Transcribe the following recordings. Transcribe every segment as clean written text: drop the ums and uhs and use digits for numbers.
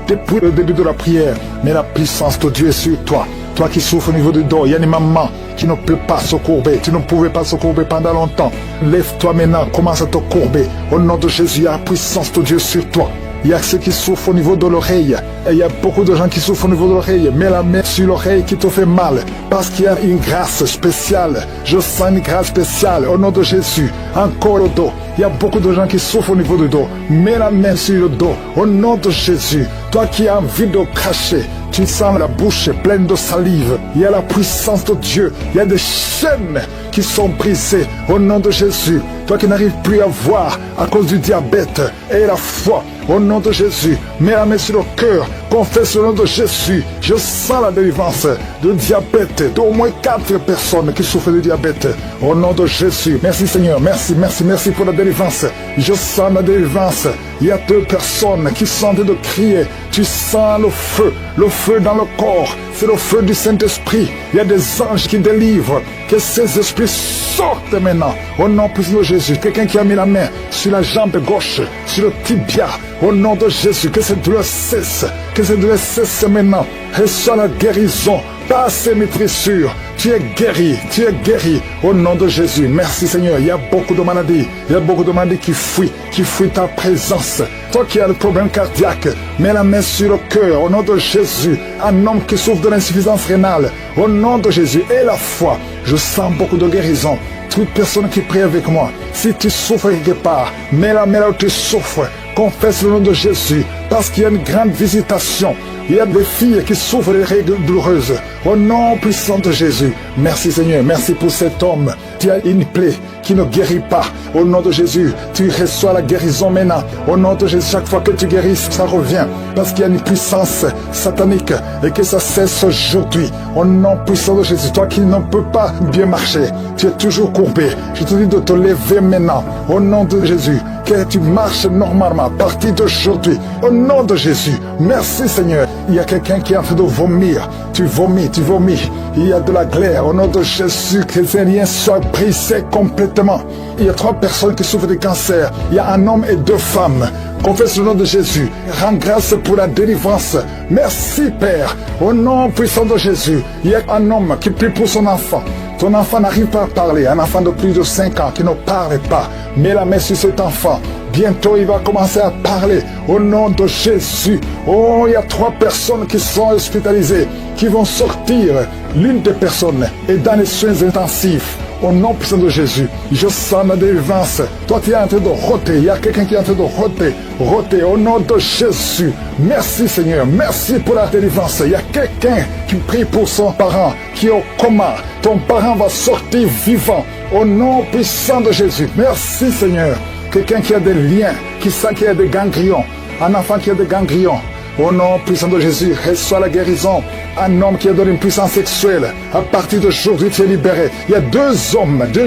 depuis le début de la prière. Mais la puissance de Dieu est sur toi. Toi qui souffres au niveau du dos, il y a des mamans qui ne peuvent pas se courber. Tu ne pouvais pas se courber pendant longtemps. Lève-toi maintenant, commence à te courber. Au nom de Jésus, il y a la puissance de Dieu sur toi. Il y a ceux qui souffrent au niveau de l'oreille. Et il y a beaucoup de gens qui souffrent au niveau de l'oreille. Mets la main sur l'oreille qui te fait mal. Parce qu'il y a une grâce spéciale. Je sens une grâce spéciale au nom de Jésus. Encore le dos. Il y a beaucoup de gens qui souffrent au niveau du dos. Mets la main sur le dos. Au nom de Jésus. Toi qui as envie de cracher. Tu sens la bouche pleine de salive. Il y a la puissance de Dieu. Il y a des chaînes qui sont brisées au nom de Jésus. Toi qui n'arrives plus à voir à cause du diabète et la foi, au nom de Jésus, mets la main sur le cœur, confesse le nom de Jésus. Je sens la délivrance de diabète, d'au moins 4 personnes qui souffrent de diabète, au nom de Jésus. Merci Seigneur, merci pour la délivrance. Je sens la délivrance. Il y a 2 personnes qui sont en train de crier. Tu sens le feu dans le corps. C'est le feu du Saint-Esprit. Il y a des anges qui délivrent. Que ces esprits sortent maintenant. Au nom puissant de Jésus. Quelqu'un qui a mis la main sur la jambe gauche, sur le tibia. Au nom de Jésus. Que cette douleur cesse. Que cette douleur cesse maintenant. Reçois la guérison. Par ces maîtrissures. Tu es guéri au nom de Jésus. Merci Seigneur. Il y a beaucoup de maladies. Il y a beaucoup de maladies qui fuient ta présence. Toi qui as le problème cardiaque, mets la main sur le cœur au nom de Jésus. Un homme qui souffre de l'insuffisance rénale, au nom de Jésus. Et la foi, je sens beaucoup de guérison. Toute personne qui prie avec moi, si tu souffres quelque part, mets la main là où tu souffres. Confesse le nom de Jésus, parce qu'il y a une grande visitation. Il y a des filles qui souffrent des règles douloureuses. Au nom puissant de Jésus. Merci Seigneur. Merci pour cet homme. Tu as une plaie qui ne guérit pas. Au nom de Jésus, tu reçois la guérison maintenant. Au nom de Jésus, chaque fois que tu guéris, ça revient. Parce qu'il y a une puissance satanique et que ça cesse aujourd'hui. Au nom puissant de Jésus, toi qui ne peux pas bien marcher, tu es toujours courbé. Je te dis de te lever maintenant. Au nom de Jésus, que tu marches normalement à partir d'aujourd'hui. Au nom de Jésus, merci Seigneur. Il y a quelqu'un qui est en train de vomir. Tu vomis. Il y a de la glaire. Au nom de Jésus, que ces liens soient brisés complètement. Il y a 3 personnes qui souffrent de cancer. Il y a un homme et 2 femmes. Confesse le nom de Jésus. Rends grâce pour la délivrance. Merci Père. Au nom puissant de Jésus. Il y a un homme qui prie pour son enfant. Ton enfant n'arrive pas à parler. Un enfant de plus de 5 ans qui ne parle pas. Mets la main sur cet enfant. Bientôt, il va commencer à parler au nom de Jésus. Oh, il y a 3 personnes qui sont hospitalisées, qui vont sortir. L'une des personnes est dans les soins intensifs. Au nom puissant de Jésus, je sens la délivrance. Toi, tu es en train de roter. Il y a quelqu'un qui est en train de roter au nom de Jésus. Merci Seigneur. Merci pour la délivrance. Il y a quelqu'un qui prie pour son parent qui est au coma. Ton parent va sortir vivant au nom puissant de Jésus. Merci Seigneur. Quelqu'un qui a des liens, qui sent qu'il y a des ganglions. Un enfant qui a des ganglions. Au nom puissant de Jésus, reçois la guérison. Un homme qui a donné une puissance sexuelle. À partir d'aujourd'hui, tu es libéré. Il y a 2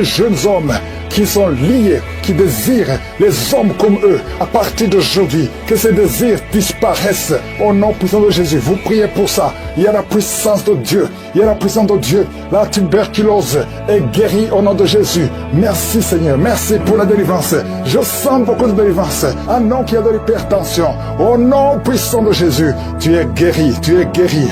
jeunes hommes qui sont liés, qui désirent les hommes comme eux. À partir d'aujourd'hui, que ces désirs disparaissent. Au nom puissant de Jésus, vous priez pour ça. Il y a la puissance de Dieu. Il y a la puissance de Dieu. La tuberculose est guérie au nom de Jésus. Merci Seigneur. Merci pour la délivrance. Je sens beaucoup de délivrance. Un homme qui a de l'hypertension. Au nom puissant de Jésus, tu es guéri.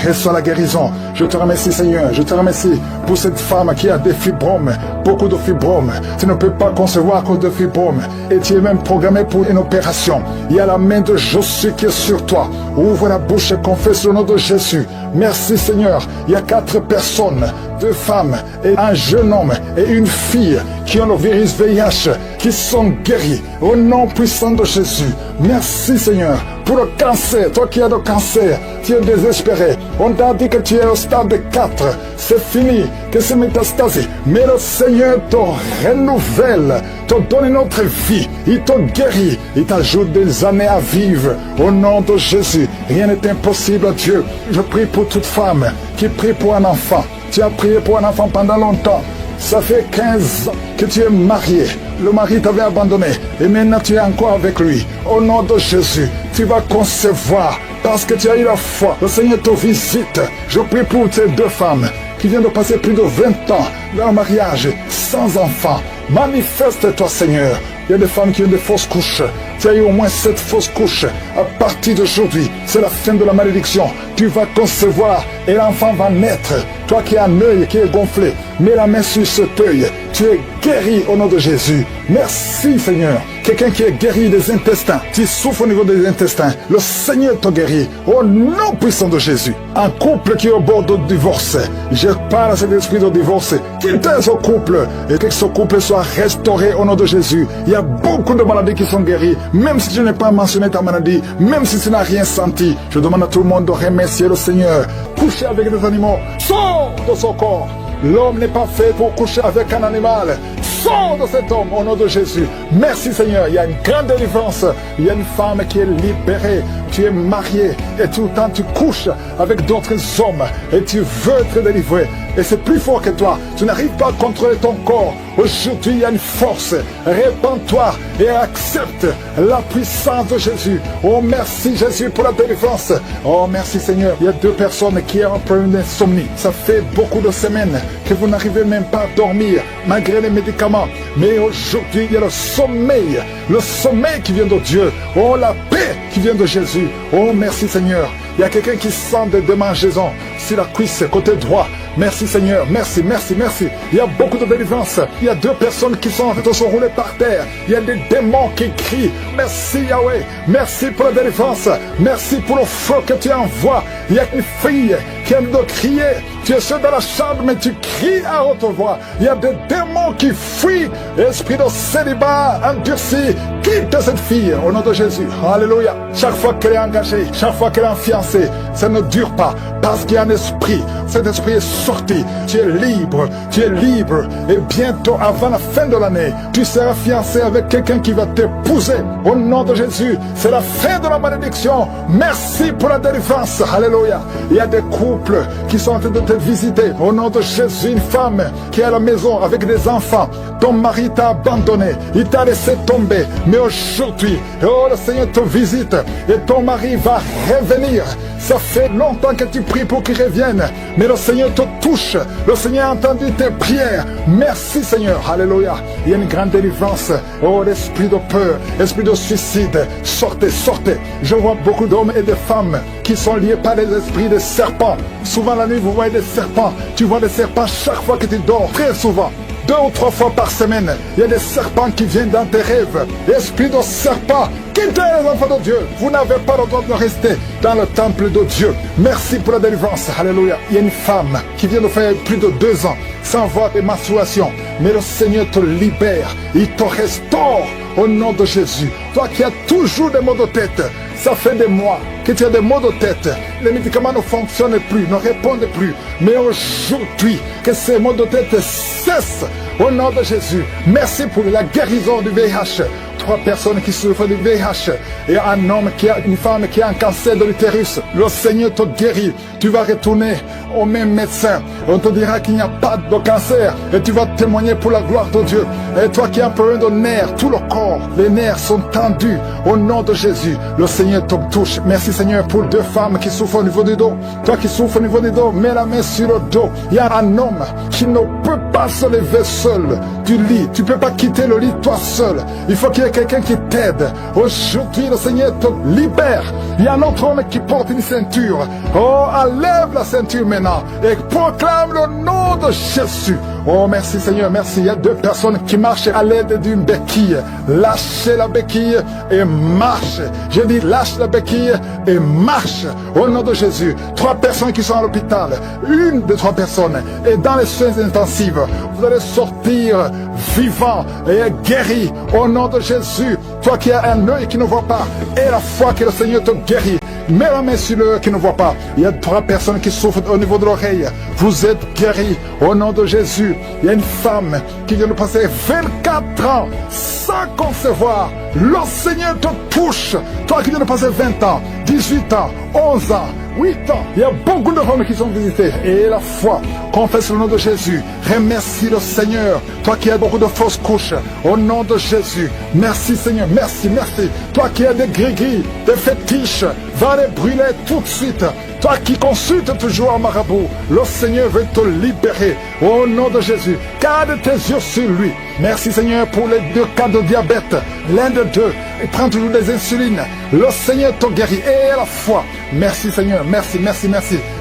Reçois la guérison. Je te remercie Seigneur. Je te remercie pour cette femme qui a des fibromes. Beaucoup de fibromes. Tu ne peux pas concevoir à cause de fibromes. Et tu es même programmé pour une opération. Il y a la main de Jésus qui est sur toi. Ouvre la bouche et confesse le nom de Jésus. Merci Seigneur. Il y a 4 personnes, 2 femmes et un jeune homme et une fille qui ont le virus VIH, qui sont guéris au nom puissant de Jésus. Merci Seigneur pour le cancer. Toi qui as le cancer, tu es désespéré. On t'a dit que tu es au stade 4. C'est fini, que c'est métastasé. Mais le Seigneur te renouvelle, te donne une autre vie. Il te guérit, il t'ajoute des années à vivre. Au nom de Jésus, rien n'est impossible à Dieu. Je prie pour toute femme qui prie pour un enfant. Tu as prié pour un enfant pendant longtemps. Ça fait 15 ans que tu es marié. Le mari t'avait abandonné. Et maintenant tu es encore avec lui. Au nom de Jésus, tu vas concevoir. Parce que tu as eu la foi. Le Seigneur te visite. Je prie pour ces 2 femmes qui viennent de passer plus de 20 ans dans le mariage sans enfant. Manifeste-toi Seigneur. Il y a des femmes qui ont des fausses couches. tu as eu au moins 7 fausses couches. À partir d'aujourd'hui, c'est la fin de la malédiction. Tu vas concevoir et l'enfant va naître. Toi qui as un œil qui est gonflé, mets la main sur cet œil. Tu es guéri au nom de Jésus. Merci Seigneur. Quelqu'un qui est guéri des intestins, tu souffres au niveau des intestins, le Seigneur t'a guéri au nom puissant de Jésus. Un couple qui est au bord de divorce, je parle à cet esprit de divorce, quittez ce couple et que ce couple soit restauré au nom de Jésus. Il y a beaucoup de maladies qui sont guéries, même si je n'ai pas mentionné ta maladie, même si tu n'as rien senti. Je demande à tout le monde de remercier le Seigneur. Coucher avec des animaux, sors de son corps. L'homme n'est pas fait pour coucher avec un animal. Sors de cet homme au nom de Jésus. Merci Seigneur. Il y a une grande délivrance. Il y a une femme qui est libérée. Tu es marié et tout le temps tu couches avec d'autres hommes et tu veux être délivré. Et c'est plus fort que toi. Tu n'arrives pas à contrôler ton corps. Aujourd'hui, il y a une force. Répands-toi et accepte la puissance de Jésus. Oh, merci Jésus pour la délivrance. Oh, merci Seigneur. Il y a 2 personnes qui ont un problème d'insomnie. Ça fait beaucoup de semaines que vous n'arrivez même pas à dormir malgré les médicaments. Mais aujourd'hui, il y a le sommeil qui vient de Dieu. Oh, la paix qui vient de Jésus. Oh, merci Seigneur. Il y a quelqu'un qui sent des démangeaisons sur la cuisse, côté droit. Merci Seigneur, merci, merci, merci. Il y a beaucoup de délivrance. Il y a 2 personnes qui sont en train de se rouler par terre. Il y a des démons qui crient. Merci Yahweh, merci pour la délivrance. Merci pour le feu que tu envoies. Il y a une fille qui aime de crier. Tu es seul dans la chambre, mais tu cries à haute voix. Il y a des démons qui fuient. Esprit de célibat endurci, quitte cette fille au nom de Jésus. Alléluia. Chaque fois qu'elle est engagée, chaque fois qu'elle est fiancée, ça ne dure pas parce qu'il y a un esprit. Cet esprit est sorti. Tu es libre. Tu es libre. Et bientôt, avant la fin de l'année, tu seras fiancé avec quelqu'un qui va t'épouser. Au nom de Jésus, c'est la fin de la malédiction. Merci pour la délivrance. Alléluia. Il y a des couples qui sont en train de te visiter. Au nom de Jésus, une femme qui est à la maison avec des enfants. Ton mari t'a abandonné. Il t'a laissé tomber. Mais aujourd'hui, oh, le Seigneur te visite. Et ton mari va revenir. Ça fait longtemps que tu pries pour qu'il revienne. Mais le Seigneur te touche. Le Seigneur a entendu tes prières. Merci Seigneur. Alléluia. Il y a une grande délivrance. Oh, l'esprit de peur, l'esprit de suicide. Sortez, sortez. Je vois beaucoup d'hommes et de femmes qui sont liés par les esprits de serpents. Souvent la nuit, vous voyez des serpents. Tu vois des serpents chaque fois que tu dors. Très souvent. 2 ou 3 fois par semaine, il y a des serpents qui viennent dans tes rêves. Esprit de serpent, quittez les enfants de Dieu. Vous n'avez pas le droit de rester dans le temple de Dieu. Merci pour la délivrance. Alléluia. Il y a une femme qui vient de faire plus de 2 ans sans voir des menstruations. Mais le Seigneur te libère. Il te restaure au nom de Jésus. Toi qui as toujours des maux de tête, ça fait des mois que tu as des maux de tête. Les médicaments ne fonctionnent plus, ne répondent plus. Mais aujourd'hui, que ces maux de tête cessent au nom de Jésus. Merci pour la guérison du VIH. 3 personnes qui souffrent du VIH et un homme qui a une femme qui a un cancer de l'utérus. Le Seigneur te guérit. Tu vas retourner au même médecin. On te dira qu'il n'y a pas de cancer et tu vas témoigner pour la gloire de Dieu. Et toi qui as un problème de nerfs, tout le corps, les nerfs sont tendus au nom de Jésus. Le Seigneur te touche. Merci Seigneur pour 2 femmes qui souffrent au niveau du dos. Toi qui souffres au niveau du dos, mets la main sur le dos. Il y a un homme qui ne peut pas se lever seul du lit. Tu ne peux pas quitter le lit toi seul. Il faut qu'il y ait quelqu'un qui t'aide. Aujourd'hui, le Seigneur te libère. Il y a un autre homme qui porte une ceinture. Oh, enlève la ceinture maintenant et proclame le nom de Jésus. Oh, merci Seigneur, merci. Il y a 2 personnes qui marchent à l'aide d'une béquille. Lâchez la béquille et marche. Je dis lâche la béquille et marche. Au nom de Jésus. 3 personnes qui sont à l'hôpital. Une des 3 personnes est dans les soins intensifs. Vous allez sortir vivant et guéri au nom de Jésus. Toi qui as un œil qui ne voit pas et la foi que le Seigneur te guérit. Mets la main sur l'œil qui ne voit pas. Il y a 3 personnes qui souffrent au niveau de l'oreille. Vous êtes guéris au nom de Jésus. Il y a une femme qui vient de passer 24 ans sans concevoir. Le Seigneur te touche. Toi qui viens de passer 20 ans, 18 ans, 11 ans, 8 ans. Il y a beaucoup de femmes qui sont visitées. Et la foi, confesse le nom de Jésus. Remercie le Seigneur. Toi qui as beaucoup de fausses couches, au nom de Jésus. Merci Seigneur, merci, merci. Toi qui as des gris-gris, des fétiches, va les brûler tout de suite. Toi qui consultes toujours un marabout, le Seigneur veut te libérer. Au nom de Jésus, garde tes yeux sur lui. Merci Seigneur pour les 2 cas de diabète. L'un de deux, il prend toujours des insulines. Le Seigneur te guérit et la foi. Merci Seigneur, merci.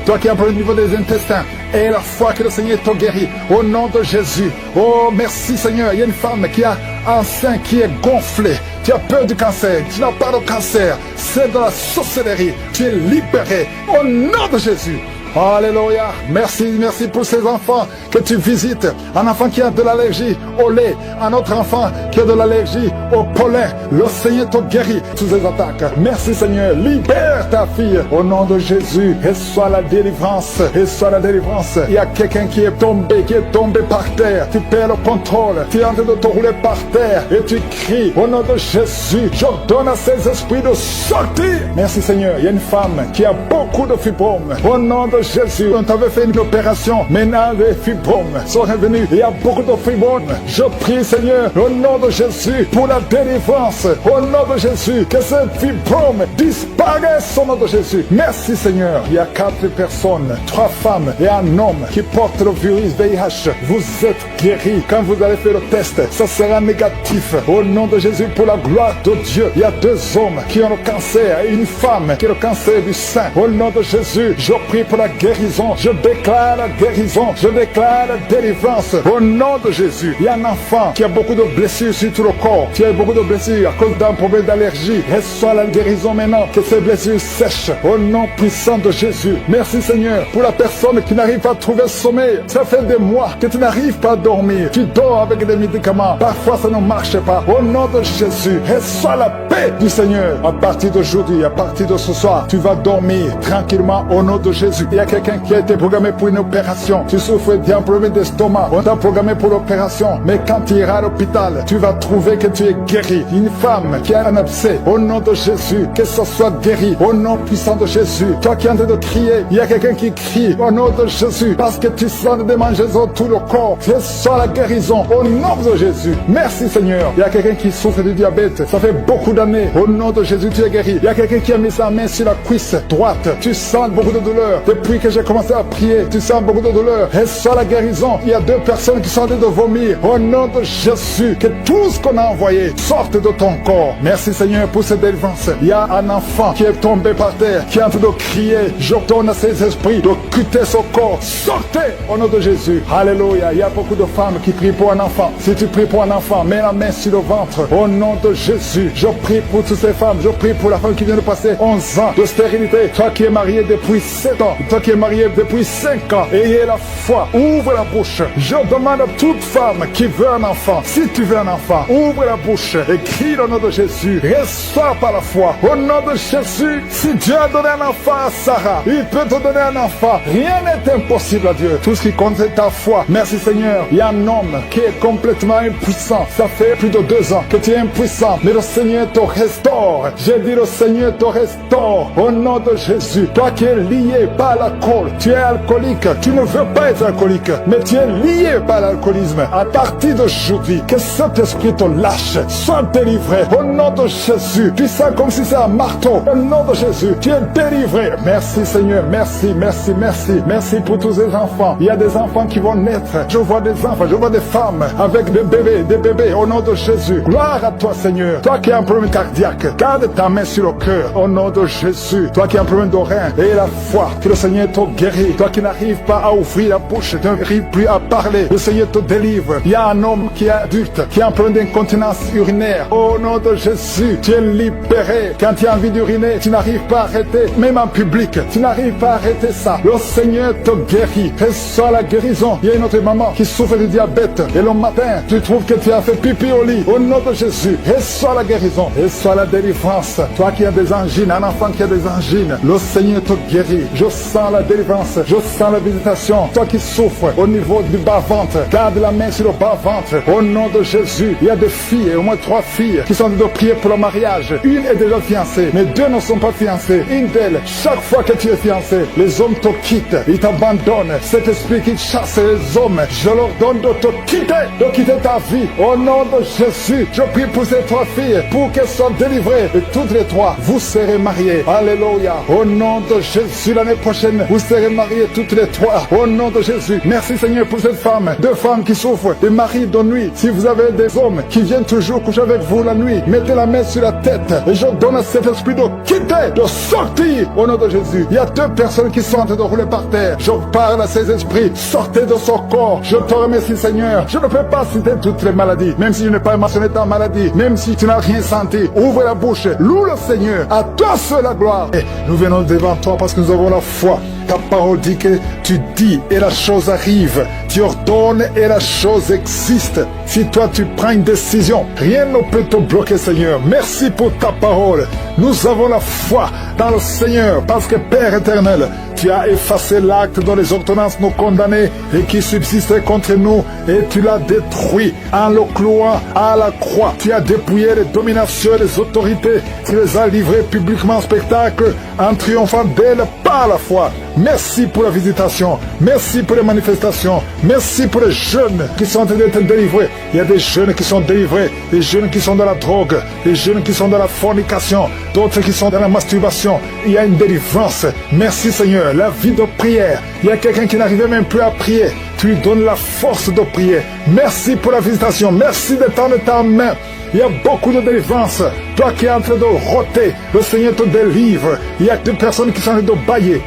Toi qui as un problème au niveau des intestins, et la foi que le Seigneur te guérit. Au nom de Jésus. Oh merci Seigneur. Il y a une femme qui a un sein qui est gonflé. Tu as peur du cancer, tu n'as pas de cancer. C'est de la sorcellerie. Tu es libéré. Au nom de Jésus. Alléluia. Merci pour ces enfants que tu visites. Un enfant qui a de l'allergie au lait, un autre enfant qui a de l'allergie au pollen. Le Seigneur te guérit sous ces attaques. Merci Seigneur. Libère ta fille au nom de Jésus. Reçois la délivrance. Reçois la délivrance. Il y a quelqu'un qui est tombé par terre. Tu perds le contrôle. Tu es en train de te rouler par terre et tu cries au nom de Jésus. J'ordonne à ces esprits de sortir. Merci Seigneur. Il y a une femme qui a beaucoup de fibromes. Au nom de Jésus, on t'avait fait une opération, maintenant les fibromes sont revenus. Il y a beaucoup de fibromes. Je prie Seigneur, au nom de Jésus, pour la délivrance. Au nom de Jésus, que ces fibromes disparaissent au nom de Jésus. Merci Seigneur. Il y a 4 personnes, 3 femmes et un homme qui portent le virus VIH. Vous êtes guéris. Quand vous allez faire le test, ça sera négatif. Au nom de Jésus, pour la gloire de Dieu, il y a 2 hommes qui ont le cancer et une femme qui a le cancer du sein. Au nom de Jésus, je prie pour la guérison, je déclare la guérison, je déclare la délivrance au nom de Jésus. Il y a un enfant qui a beaucoup de blessures sur tout le corps, qui a beaucoup de blessures à cause d'un problème d'allergie. Reçois la guérison maintenant, que ces blessures sèchent au nom puissant de Jésus. Merci Seigneur pour la personne qui n'arrive pas à trouver le sommeil. Ça fait des mois que tu n'arrives pas à dormir, tu dors avec des médicaments, parfois ça ne marche pas. Au nom de Jésus, reçois la paix du Seigneur. À partir d'aujourd'hui, à partir de ce soir, tu vas dormir tranquillement au nom de Jésus. Il y a quelqu'un qui a été programmé pour une opération. Tu souffres d'un problème d'estomac. On t'a programmé pour l'opération. Mais quand tu iras à l'hôpital, tu vas trouver que tu es guéri. Une femme qui a un abcès, au nom de Jésus, que ce soit guéri. Au nom puissant de Jésus. Toi qui es en train de crier, il y a quelqu'un qui crie au nom de Jésus. Parce que tu sens des démangeaisons tout le corps. Reçois la guérison au nom de Jésus. Merci Seigneur. Il y a quelqu'un qui souffre du diabète. Ça fait beaucoup d'années. Au nom de Jésus, tu es guéri. Il y a quelqu'un qui a mis sa main sur la cuisse droite. Tu sens beaucoup de douleur. Depuis que j'ai commencé à prier, tu sens beaucoup de douleur. Reçois la guérison. Il y a 2 personnes qui sont en train de vomir. Au nom de Jésus, que tout ce qu'on a envoyé sorte de ton corps. Merci Seigneur pour cette délivrance. Il y a un enfant qui est tombé par terre, qui est en train de crier. J'ordonne à ces esprits de quitter son corps. Sortez au nom de Jésus. Alléluia. Il y a beaucoup de femmes qui prient pour un enfant. Si tu pries pour un enfant, mets la main sur le ventre. Au nom de Jésus, je prie pour toutes ces femmes. Je prie pour la femme qui vient de passer 11 ans de stérilité. Toi qui es marié depuis 7 ans. Toi qui es marié depuis 5 ans. Ayez la foi. Ouvre la bouche. Je demande à toute femme qui veut un enfant. Si tu veux un enfant, ouvre la bouche et crie le nom de Jésus. Reçois par la foi. Au nom de Jésus, si Dieu a donné un enfant à Sarah, il peut te donner un enfant. Rien n'est impossible à Dieu. Tout ce qui compte c'est ta foi. Merci Seigneur. Il y a un homme qui est complètement impuissant. Ça fait plus de 2 ans que tu es impuissant. Mais le Seigneur te restaure. J'ai dit le Seigneur te restaure. Au nom de Jésus. Toi qui es lié par l'alcool. Tu es alcoolique. Tu ne veux pas être alcoolique. Mais tu es lié par l'alcoolisme. À partir d'aujourd'hui, que cet esprit te lâche. Sois délivré. Au nom de Jésus. Tu sens comme si c'est un marteau. Au nom de Jésus. Tu es délivré. Merci Seigneur. Merci, merci, merci. Merci pour tous ces enfants. Il y a des enfants qui vont naître. Je vois des enfants. Je vois des femmes avec des bébés. Des bébés. Au nom de Jésus. Gloire à toi Seigneur. Toi qui as un problème cardiaque. Garde ta main sur le cœur. Au nom de Jésus. Toi qui as un problème d'oreille. Et la foi. Que le Seigneur te guérit. Toi qui n'arrives pas à ouvrir la bouche. Tu n'arrives plus à parler. Le Seigneur te délivre. Il y a un homme qui est adulte. Qui a un problème d'incontinence urinaire. Au nom de Jésus. Tu es libéré. Quand tu as envie d'uriner, tu n'arrives pas à arrêter. Même en public. Tu n'arrives pas à arrêter ça. Le Seigneur te guérit. Reçois la guérison. Il y a une autre maman qui souffre de diabète. Et le matin, tu trouves que tu as fait pipi au lit. Au nom de Jésus. Reçois la guérison. Reçois la délivrance. Toi qui as des angines, un enfant qui a des angines, le Seigneur te guérit. Je sens la délivrance. Je sens la visitation. Toi qui souffres au niveau du bas-ventre, garde la main sur le bas-ventre. Au nom de Jésus. Il y a des filles, au moins 3 filles, qui sont en train de prier pour le mariage. Une est déjà fiancée, mais 2 ne sont pas fiancés. Une d'elles, chaque fois que tu es fiancé, les hommes te quittent, ils t'abandonnent. Cet esprit qui chasse les hommes, je leur donne de te quitter ta vie. Au nom de Jésus, je prie pour ces trois filles, pour qu'elles soient délivrées. Et toutes les trois, vous serez mariées. Alléluia. Au nom de Jésus, l'année prochaine, vous serez mariées toutes les trois. Au nom de Jésus. Merci Seigneur pour cette femme. Deux femmes qui souffrent des maris de nuit. Si vous avez des hommes qui viennent toujours coucher avec vous la nuit, mettez la main sur la tête. Et je donne à cet esprit de quitter, de sortir. Au nom de Jésus. Il y a deux personnes qui sont en train de rouler par terre. Je parle à ces esprits. Sortez de son corps. Je te remercie Seigneur. Je ne peux pas citer toutes les maladies. Même si je n'ai pas mentionné ta maladie. Même si tu n'as rien senti. Ouvre la bouche. Loue le Seigneur. À toi seul la gloire. Et nous venons devant toi parce que nous avons la foi. Ta parole dit que tu dis et la chose arrive. Tu ordonnes et la chose existe. Si toi tu prends une décision, rien ne peut te bloquer Seigneur. Merci pour ta parole. Nous avons la foi dans le Seigneur parce que Père éternel, tu as effacé l'acte dont les ordonnances nous condamnaient et qui subsistait contre nous et tu l'as détruit en le clouant à la croix. Tu as dépouillé les dominations et les autorités. Tu les as livrées publiquement en spectacle en triomphant d'elles par la foi. Merci pour la visitation. Merci pour les manifestations. Merci pour les jeunes qui sont en train d'être délivrés. Il y a des jeunes qui sont délivrés, des jeunes qui sont dans la drogue, des jeunes qui sont dans la fornication, d'autres qui sont dans la masturbation. Il y a une délivrance. Merci Seigneur. La vie de prière. Il y a quelqu'un qui n'arrivait même plus à prier. Tu lui donnes la force de prier. Merci pour la visitation. Merci de tendre ta main. Il y a beaucoup de délivrance. Toi qui es en train de roter, le Seigneur te délivre. Il y a des personnes qui sont en train de bailler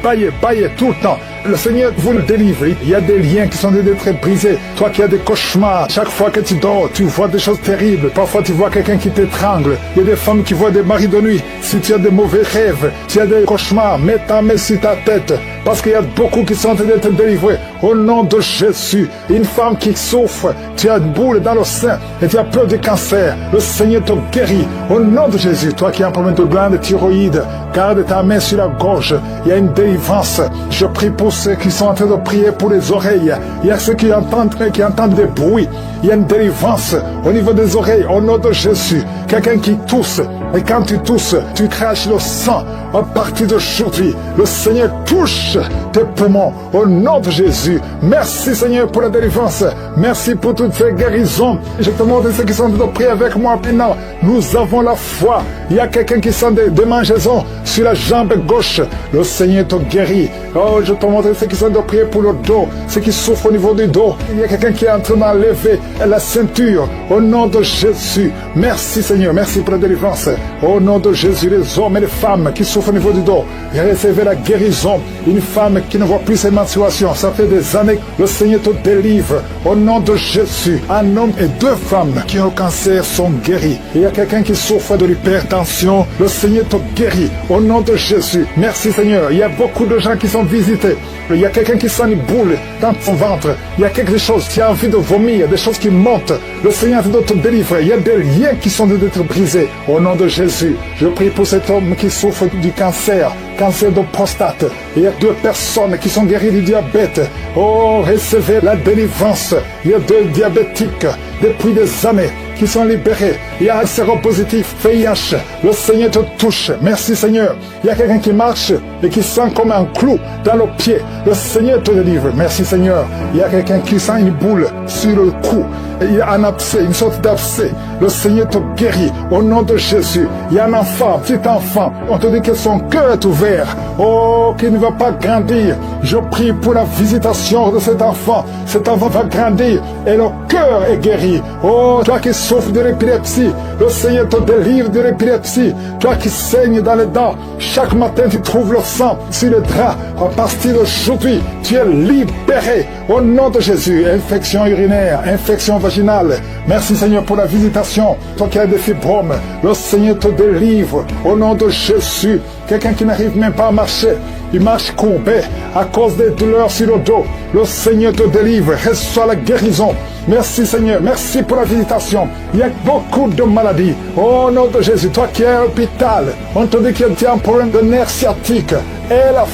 tout le temps. Le Seigneur vous le délivre. Il y a des liens qui sont en train d'être brisés. Toi qui as des cauchemars, chaque fois que tu dors, tu vois des choses terribles. Parfois tu vois quelqu'un qui t'étrangle. Il y a des femmes qui voient des maris de nuit. Si tu as des mauvais rêves, tu as des cauchemars, mets ta main sur ta tête. Parce qu'il y a beaucoup qui sont en train d'être délivrés. Au nom de Jésus, une femme qui souffre, tu as une boule dans le sein et tu as peur du cancer. Le Seigneur te guérit. Au nom de Jésus, toi qui as un problème de glande thyroïde, garde ta main sur la gorge. Il y a une délivrance. Je prie pour ceux qui sont en train de prier pour les oreilles. Il y a ceux qui entendent des bruits. Il y a une délivrance au niveau des oreilles. Au nom de Jésus, quelqu'un qui tousse. Et quand tu tousses, tu craches le sang. À partir d'aujourd'hui, le Seigneur touche tes poumons. Au nom de Jésus. Merci Seigneur pour la délivrance. Merci pour toutes ces guérisons. Je te montre ceux qui sont en train de prier avec moi maintenant. Nous avons la foi. Il y a quelqu'un qui sent des démangeaisons sur la jambe gauche. Le Seigneur te guérit. Oh, je te montre ceux qui sont en train de prier pour le dos. Ceux qui souffrent au niveau du dos. Il y a quelqu'un qui est en train d'enlever la ceinture. Au nom de Jésus. Merci Seigneur. Merci pour la délivrance. Au nom de Jésus, les hommes et les femmes qui souffrent au niveau du dos, recevez la guérison. Une femme qui ne voit plus ses menstruations, ça fait des années, le Seigneur te délivre. Au nom de Jésus, un homme et deux femmes qui ont le cancer sont guéris. Il y a quelqu'un qui souffre de l'hypertension, le Seigneur te guérit. Au nom de Jésus, merci Seigneur. Il y a beaucoup de gens qui sont visités. Il y a quelqu'un qui sent une boule dans son ventre. Il y a quelque chose qui a envie de vomir, des choses qui montent. Le Seigneur doit te délivrer. Il y a des liens qui sont d'être brisés. Au nom de Jésus, je prie pour cet homme qui souffre du cancer de prostate. Il y a deux personnes qui sont guéries du diabète. Oh, recevez la délivrance. Il y a deux diabétiques depuis des années qui sont libérés. Il y a un séropositif, VIH. Le Seigneur te touche. Merci Seigneur. Il y a quelqu'un qui marche et qui sent comme un clou dans le pied. Le Seigneur te délivre. Merci Seigneur. Il y a quelqu'un qui sent une boule sur le cou. Il y a un abcès, une sorte d'abcès. Le Seigneur te guérit. Au nom de Jésus. Il y a un enfant, petit enfant. On te dit que son cœur est ouvert. Oh, qu'il ne va pas grandir. Je prie pour la visitation de cet enfant. Cet enfant va grandir et le cœur est guéri. Oh, toi qui souffres de l'épilepsie, le Seigneur te délivre de l'épilepsie. Toi qui saignes dans les dents, chaque matin tu trouves le sang sur le drap. À partir d'aujourd'hui, tu es libéré. Au nom de Jésus, infection urinaire, infection vaginale. Merci Seigneur pour la visitation. Toi qui as des fibromes, le Seigneur te délivre. Au nom de Jésus, quelqu'un qui n'arrive même pas à marcher, il marche courbé à cause des douleurs sur le dos. Le Seigneur te délivre, reçois la guérison. Merci Seigneur, merci pour la visitation. Il y a beaucoup de maladies. Au nom de Jésus, toi qui es à l'hôpital, on te dit que tu as un problème de nerf sciatique. Et la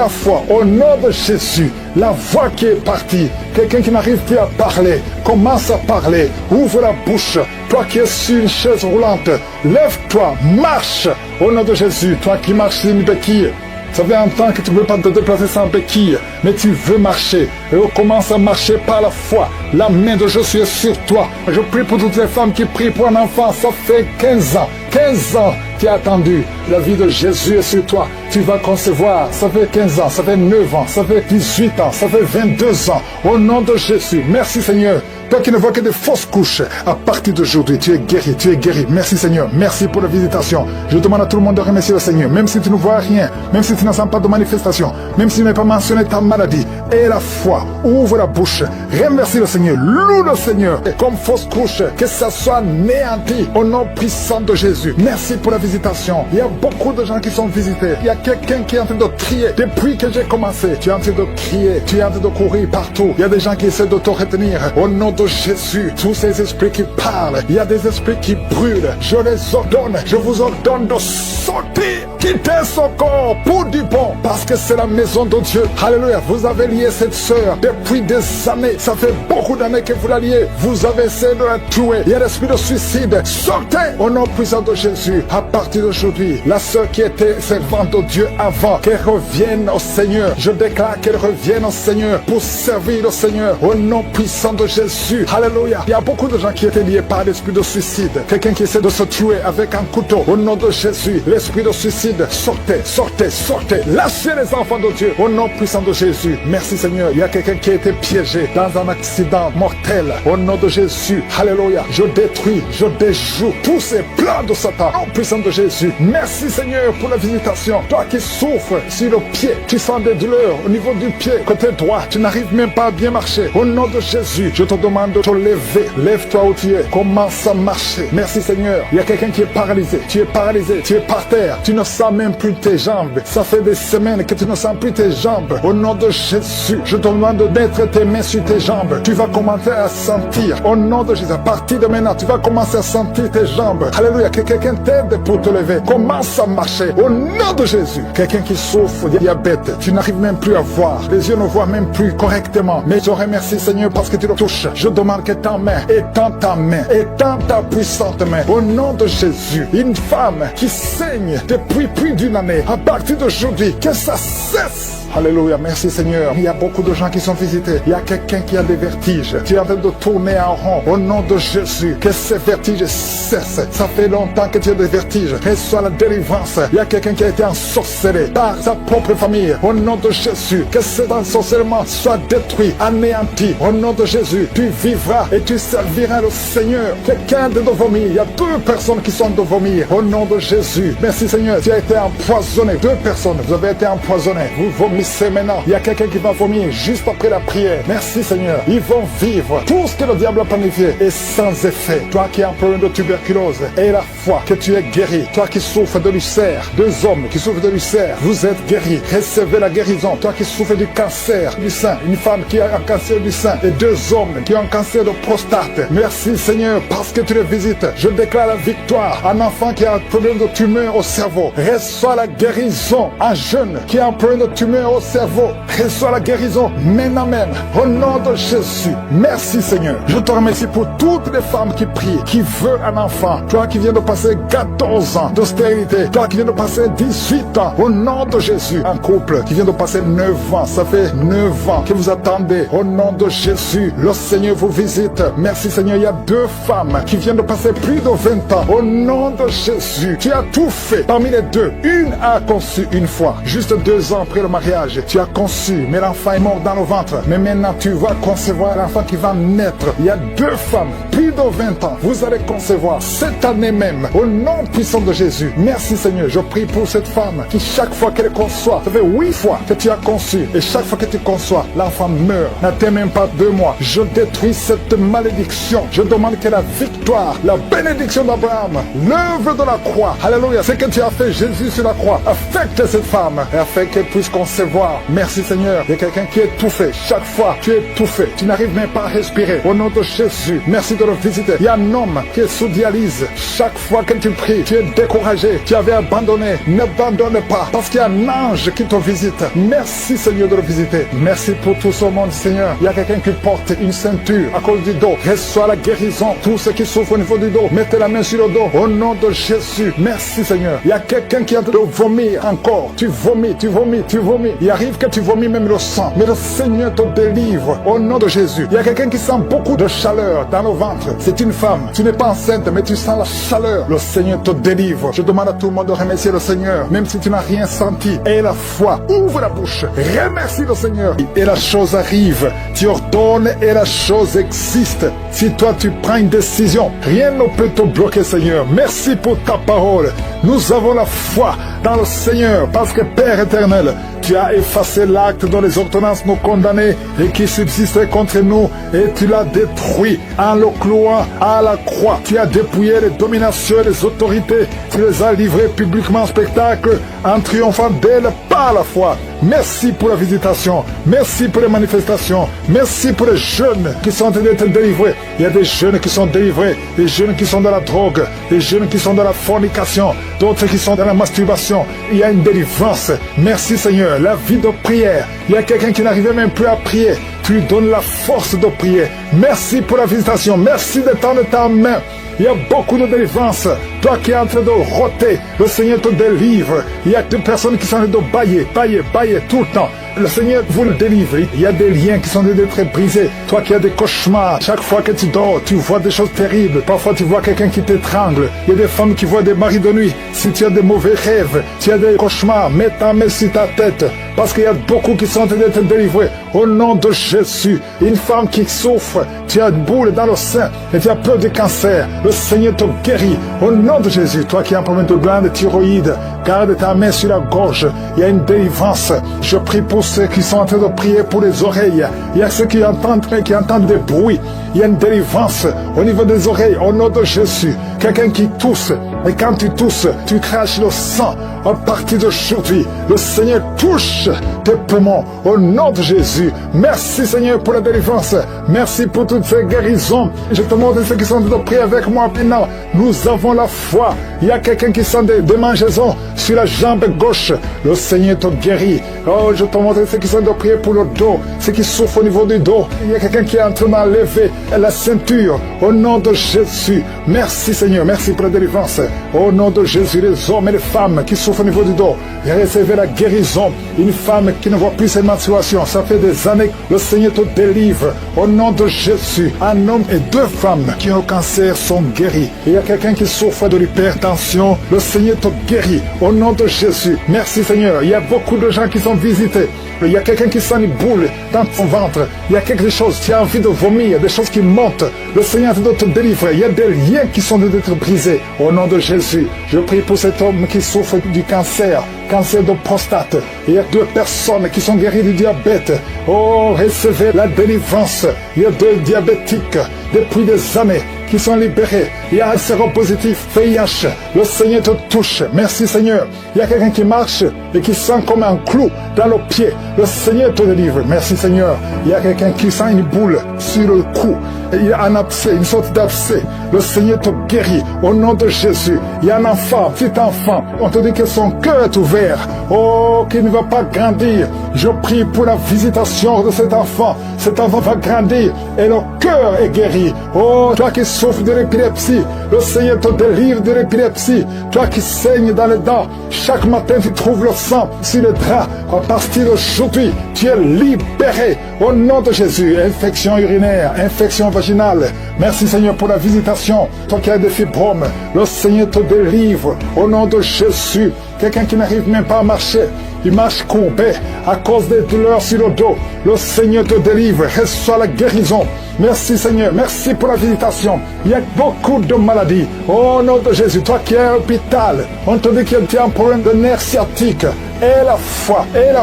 foi, au nom de Jésus, la voix qui est partie, quelqu'un qui n'arrive plus à parler, commence à parler, ouvre la bouche, toi qui es sur une chaise roulante, lève-toi, marche, au nom de Jésus, toi qui marches sur une béquille. Ça fait un temps que tu ne veux pas te déplacer sans béquille, mais tu veux marcher. Et on commence à marcher par la foi. La main de Jésus est sur toi. Je prie pour toutes les femmes qui prient pour un enfant. Ça fait 15 ans. 15 ans tu as attendu. La vie de Jésus est sur toi. Tu vas concevoir. Ça fait 15 ans, ça fait 9 ans, ça fait 18 ans, ça fait 22 ans. Au nom de Jésus, merci Seigneur. Toi qui ne vois que des fausses couches, à partir d'aujourd'hui, tu es guéri, tu es guéri. Merci Seigneur, merci pour la visitation. Je demande à tout le monde de remercier le Seigneur, même si tu ne vois rien, même si tu n'en sens pas de manifestation, même si tu n'as pas mentionné ta maladie. Et la foi, ouvre la bouche, remercie le Seigneur, loue le Seigneur. Et comme fausse couche, que ça soit néanti au nom puissant de Jésus. Merci pour la visitation. Il y a beaucoup de gens qui sont visités. Il y a quelqu'un qui est en train de crier. Depuis que j'ai commencé, tu es en train de crier, tu es en train de courir partout. Il y a des gens qui essaient de te retenir. Au nom de Jésus, tous ces esprits qui parlent, il y a des esprits qui brûlent. Je les ordonne, je vous ordonne de sortir, quitter son corps pour du bon, parce que c'est la maison de Dieu. Alléluia, vous avez lié cette sœur depuis des années. Ça fait beaucoup d'années que vous la liez. Vous avez essayé de la tuer. Il y a l'esprit de suicide. Sortez au nom puissant de Jésus. À partir d'aujourd'hui, la sœur qui était servante de Dieu avant, qu'elle revienne au Seigneur. Je déclare qu'elle revienne au Seigneur pour servir le Seigneur au nom puissant de Jésus. Alléluia. Il y a beaucoup de gens qui étaient liés par l'esprit de suicide. Quelqu'un qui essaie de se tuer avec un couteau. Au nom de Jésus, l'esprit de suicide, sortez, sortez, sortez. Lâchez les enfants de Dieu au nom puissant de Jésus. Merci Seigneur. Il y a quelqu'un qui a été piégé dans un accident mortel. Au nom de Jésus. Alléluia. Je détruis, je déjoue tous ces plans de Satan. Au nom puissant de Jésus. Merci Seigneur pour la visitation. Toi qui souffres sur le pied, tu sens des douleurs au niveau du pied, côté droit, tu n'arrives même pas à bien marcher. Au nom de Jésus, je te demande de te lever. Lève-toi où tu es. Commence à marcher. Merci Seigneur. Il y a quelqu'un qui est paralysé. Tu es paralysé. Tu es par terre. Tu ne sens même plus tes jambes. Ça fait des semaines que tu ne sens plus tes jambes. Au nom de Jésus, je te demande de mettre tes mains sur tes jambes. Tu vas commencer à sentir. Au nom de Jésus, à partir de maintenant, tu vas commencer à sentir tes jambes. Alléluia. Que quelqu'un t'aide pour te lever. Commence à marcher. Au nom de Jésus. Quelqu'un qui souffre de diabète. Tu n'arrives même plus à voir. Les yeux ne voient même plus correctement. Mais je remercie Seigneur parce que tu le touches. Je demande que ta main, étends ta main, étends ta puissante main. Au nom de Jésus, une femme qui saigne depuis plus d'une année, à partir d'aujourd'hui, que ça cesse. Alléluia, merci Seigneur. Il y a beaucoup de gens qui sont visités. Il y a quelqu'un qui a des vertiges. Tu es en train de tourner en rond. Au nom de Jésus, que ces vertiges cessent. Ça fait longtemps que tu as des vertiges. Reçois la délivrance. Il y a quelqu'un qui a été ensorcelé par sa propre famille. Au nom de Jésus, que cet ensorcellement soit détruit, anéanti. Au nom de Jésus, tu vivras et tu serviras le Seigneur. Quelqu'un de vomir. Il y a 2 personnes qui sont de vomir. Au nom de Jésus, merci Seigneur. Tu as été empoisonné. 2 personnes, vous avez été empoisonnés. Vous vomissez maintenant. Il y a quelqu'un qui va vomir juste après la prière. Merci Seigneur. Ils vont vivre. Tout ce que le diable a planifié est sans effet. Toi qui as un problème de tuberculose, et la foi que tu es guéri. Toi qui souffres de l'ulcère, 2 hommes qui souffrent de l'ulcère, vous êtes guéris. Recevez la guérison. Toi qui souffres du cancer du sein, une femme qui a un cancer du sein, et 2 hommes qui ont un cancer de prostate. Merci Seigneur parce que tu les visites. Je déclare la victoire. Un enfant qui a un problème de tumeur au cerveau, reçoit la guérison. Un jeune qui a un problème de tumeur au cerveau, reçois la guérison maintenant même au nom de Jésus. Merci Seigneur. Je te remercie pour toutes les femmes qui prient, qui veulent un enfant. Toi qui viens de passer 14 ans d'austérité, toi qui viens de passer 18 ans, au nom de Jésus. Un couple qui vient de passer 9 ans, ça fait 9 ans que vous attendez. Au nom de Jésus, le Seigneur vous visite. Merci Seigneur. Il y a 2 femmes qui viennent de passer plus de 20 ans. Au nom de Jésus, tu as tout fait. Parmi les 2, une a conçu une fois, juste 2 ans après le mariage. mariage. Tu as conçu, mais l'enfant est mort dans le ventre. Mais maintenant, tu vas concevoir l'enfant qui va naître. Il y a 2 femmes, plus de 20 ans. Vous allez concevoir cette année même, au nom puissant de Jésus. Merci Seigneur, je prie pour cette femme qui chaque fois qu'elle conçoit, ça fait 8 fois que tu as conçu, et chaque fois que tu conçois, l'enfant meurt. N'attends même pas 2 mois. Je détruis cette malédiction. Je demande que la victoire, la bénédiction d'Abraham, l'œuvre de la croix, alléluia, c'est que tu as fait Jésus sur la croix, affecte cette femme, et afin qu'elle puisse concevoir. Merci Seigneur. Il y a quelqu'un qui est étouffé. Chaque fois, tu es étouffé. Tu n'arrives même pas à respirer. Au nom de Jésus, merci de le visiter. Il y a un homme qui est sous dialyse. Chaque fois que tu pries, tu es découragé. Tu avais abandonné. N'abandonne pas, parce qu'il y a un ange qui te visite. Merci Seigneur de le visiter. Merci pour tout ce monde Seigneur. Il y a quelqu'un qui porte une ceinture à cause du dos. Reçois la guérison. Tous ceux qui souffrent au niveau du dos, mettez la main sur le dos. Au nom de Jésus, merci Seigneur. Il y a quelqu'un qui est en train de vomir encore. Tu vomis, tu vomis, tu vomis. Il arrive que tu vomis même le sang. Mais le Seigneur te délivre. Au nom de Jésus. Il y a quelqu'un qui sent beaucoup de chaleur dans le ventre. C'est une femme. Tu n'es pas enceinte, mais tu sens la chaleur. Le Seigneur te délivre. Je demande à tout le monde de remercier le Seigneur. Même si tu n'as rien senti. Aie la foi. Ouvre la bouche. Remercie le Seigneur. Et la chose arrive. Tu ordonnes et la chose existe. Si toi tu prends une décision, rien ne peut te bloquer Seigneur. Merci pour ta parole. Nous avons la foi dans le Seigneur parce que Père éternel, tu as effacé l'acte dont les ordonnances nous condamnaient et qui subsistait contre nous et tu l'as détruit en le clouant à la croix. Tu as dépouillé les dominations et les autorités. Tu les as livrées publiquement en spectacle en triomphant d'elles par la foi. Merci pour la visitation. Merci pour les manifestations. Merci pour les jeunes qui sont en train d'être délivrés. Il y a des jeunes qui sont délivrés, des jeunes qui sont dans la drogue, des jeunes qui sont dans la fornication, d'autres qui sont dans la masturbation. Il y a une délivrance. Merci Seigneur. La vie de prière. Il y a quelqu'un qui n'arrivait même plus à prier. Tu lui donnes la force de prier. Merci pour la visitation. Merci de tendre ta main. Il y a beaucoup de délivrance. Toi qui es en train de roter, le Seigneur te délivre. Il y a des personnes qui sont en train de bailler tout le temps. Le Seigneur vous le délivre. Il y a des liens qui sont en train d'être brisés. Toi qui as des cauchemars, chaque fois que tu dors, tu vois des choses terribles. Parfois tu vois quelqu'un qui t'étrangle. Il y a des femmes qui voient des maris de nuit. Si tu as des mauvais rêves, tu as des cauchemars, mets ta main sur ta tête. Parce qu'il y a beaucoup qui sont en train d'être délivrés. Au nom de Jésus, une femme qui souffre, tu as une boule dans le sein et tu as peur du cancer. Le Seigneur te guérit. Au nom de Jésus, toi qui as un problème de glande thyroïde, garde ta main sur la gorge. Il y a une délivrance. Je prie pour ceux qui sont en train de prier pour les oreilles. Il y a ceux qui entendent des bruits. Il y a une délivrance au niveau des oreilles. Au nom de Jésus, quelqu'un qui tousse. Et quand tu tousses, tu craches le sang. À partir d'aujourd'hui, le Seigneur touche tes poumons. Au nom de Jésus. Merci Seigneur pour la délivrance. Merci pour toutes ces guérisons. Je te montre ceux qui sont en train de prier avec moi maintenant. Nous avons la foi. Il y a quelqu'un qui sent des démangeaisons sur la jambe gauche. Le Seigneur te guérit. Oh, je te montre ceux qui sont en train de prier pour le dos. Ceux qui souffrent au niveau du dos. Il y a quelqu'un qui est en train d'enlever la ceinture. Au nom de Jésus. Merci Seigneur. Merci pour la délivrance. Au nom de Jésus, les hommes et les femmes qui souffrent au niveau du dos, recevez la guérison. Une femme qui ne voit plus ses menstruations, ça fait des années, le Seigneur te délivre. Au nom de Jésus, un homme et 2 femmes qui ont le cancer sont guéris. Il y a quelqu'un qui souffre de l'hypertension, le Seigneur te guérit. Au nom de Jésus, merci Seigneur. Il y a beaucoup de gens qui sont visités. Il y a quelqu'un qui sent une boule dans son ventre. Il y a quelque chose, tu as envie de vomir, des choses qui montent. Le Seigneur doit te délivrer. Il y a des liens qui sont d'être brisés. Au nom de Jésus, je prie pour cet homme qui souffre du cancer de prostate. Il y a 2 personnes qui sont guéries du diabète. Oh, recevez la délivrance. Il y a 2 diabétiques depuis des années qui sont libérés. Il y a un séropositif, VIH. Le Seigneur te touche. Merci Seigneur. Il y a quelqu'un qui marche et qui sent comme un clou dans le pied. Le Seigneur te délivre. Merci Seigneur. Il y a quelqu'un qui sent une boule sur le cou. Il y a un abcès, une sorte d'abcès. Le Seigneur te guérit. Au nom de Jésus. Il y a un enfant, petit enfant. On te dit que son cœur est ouvert. Oh, qu'il ne va pas grandir. Je prie pour la visitation de cet enfant. Cet enfant va grandir et le cœur est guéri. Oh, toi qui souffres de l'épilepsie, Le Seigneur te délivre de l'épilepsie. Toi qui saignes dans les dents, chaque matin tu trouves le sang sur le drap. À partir d'aujourd'hui, tu es libéré au nom de Jésus. Infection urinaire, infection vaginale. Merci Seigneur pour la visitation. Toi qui as des fibromes, le Seigneur te délivre au nom de Jésus. Quelqu'un qui n'arrive même pas à marcher, il marche courbé à cause des douleurs sur le dos. Le Seigneur te délivre, reçois la guérison. Merci Seigneur, merci pour la visitation. Il y a beaucoup de maladies. Au nom de Jésus, toi qui es à l'hôpital, on te dit que tu as un problème de nerf sciatique. Et la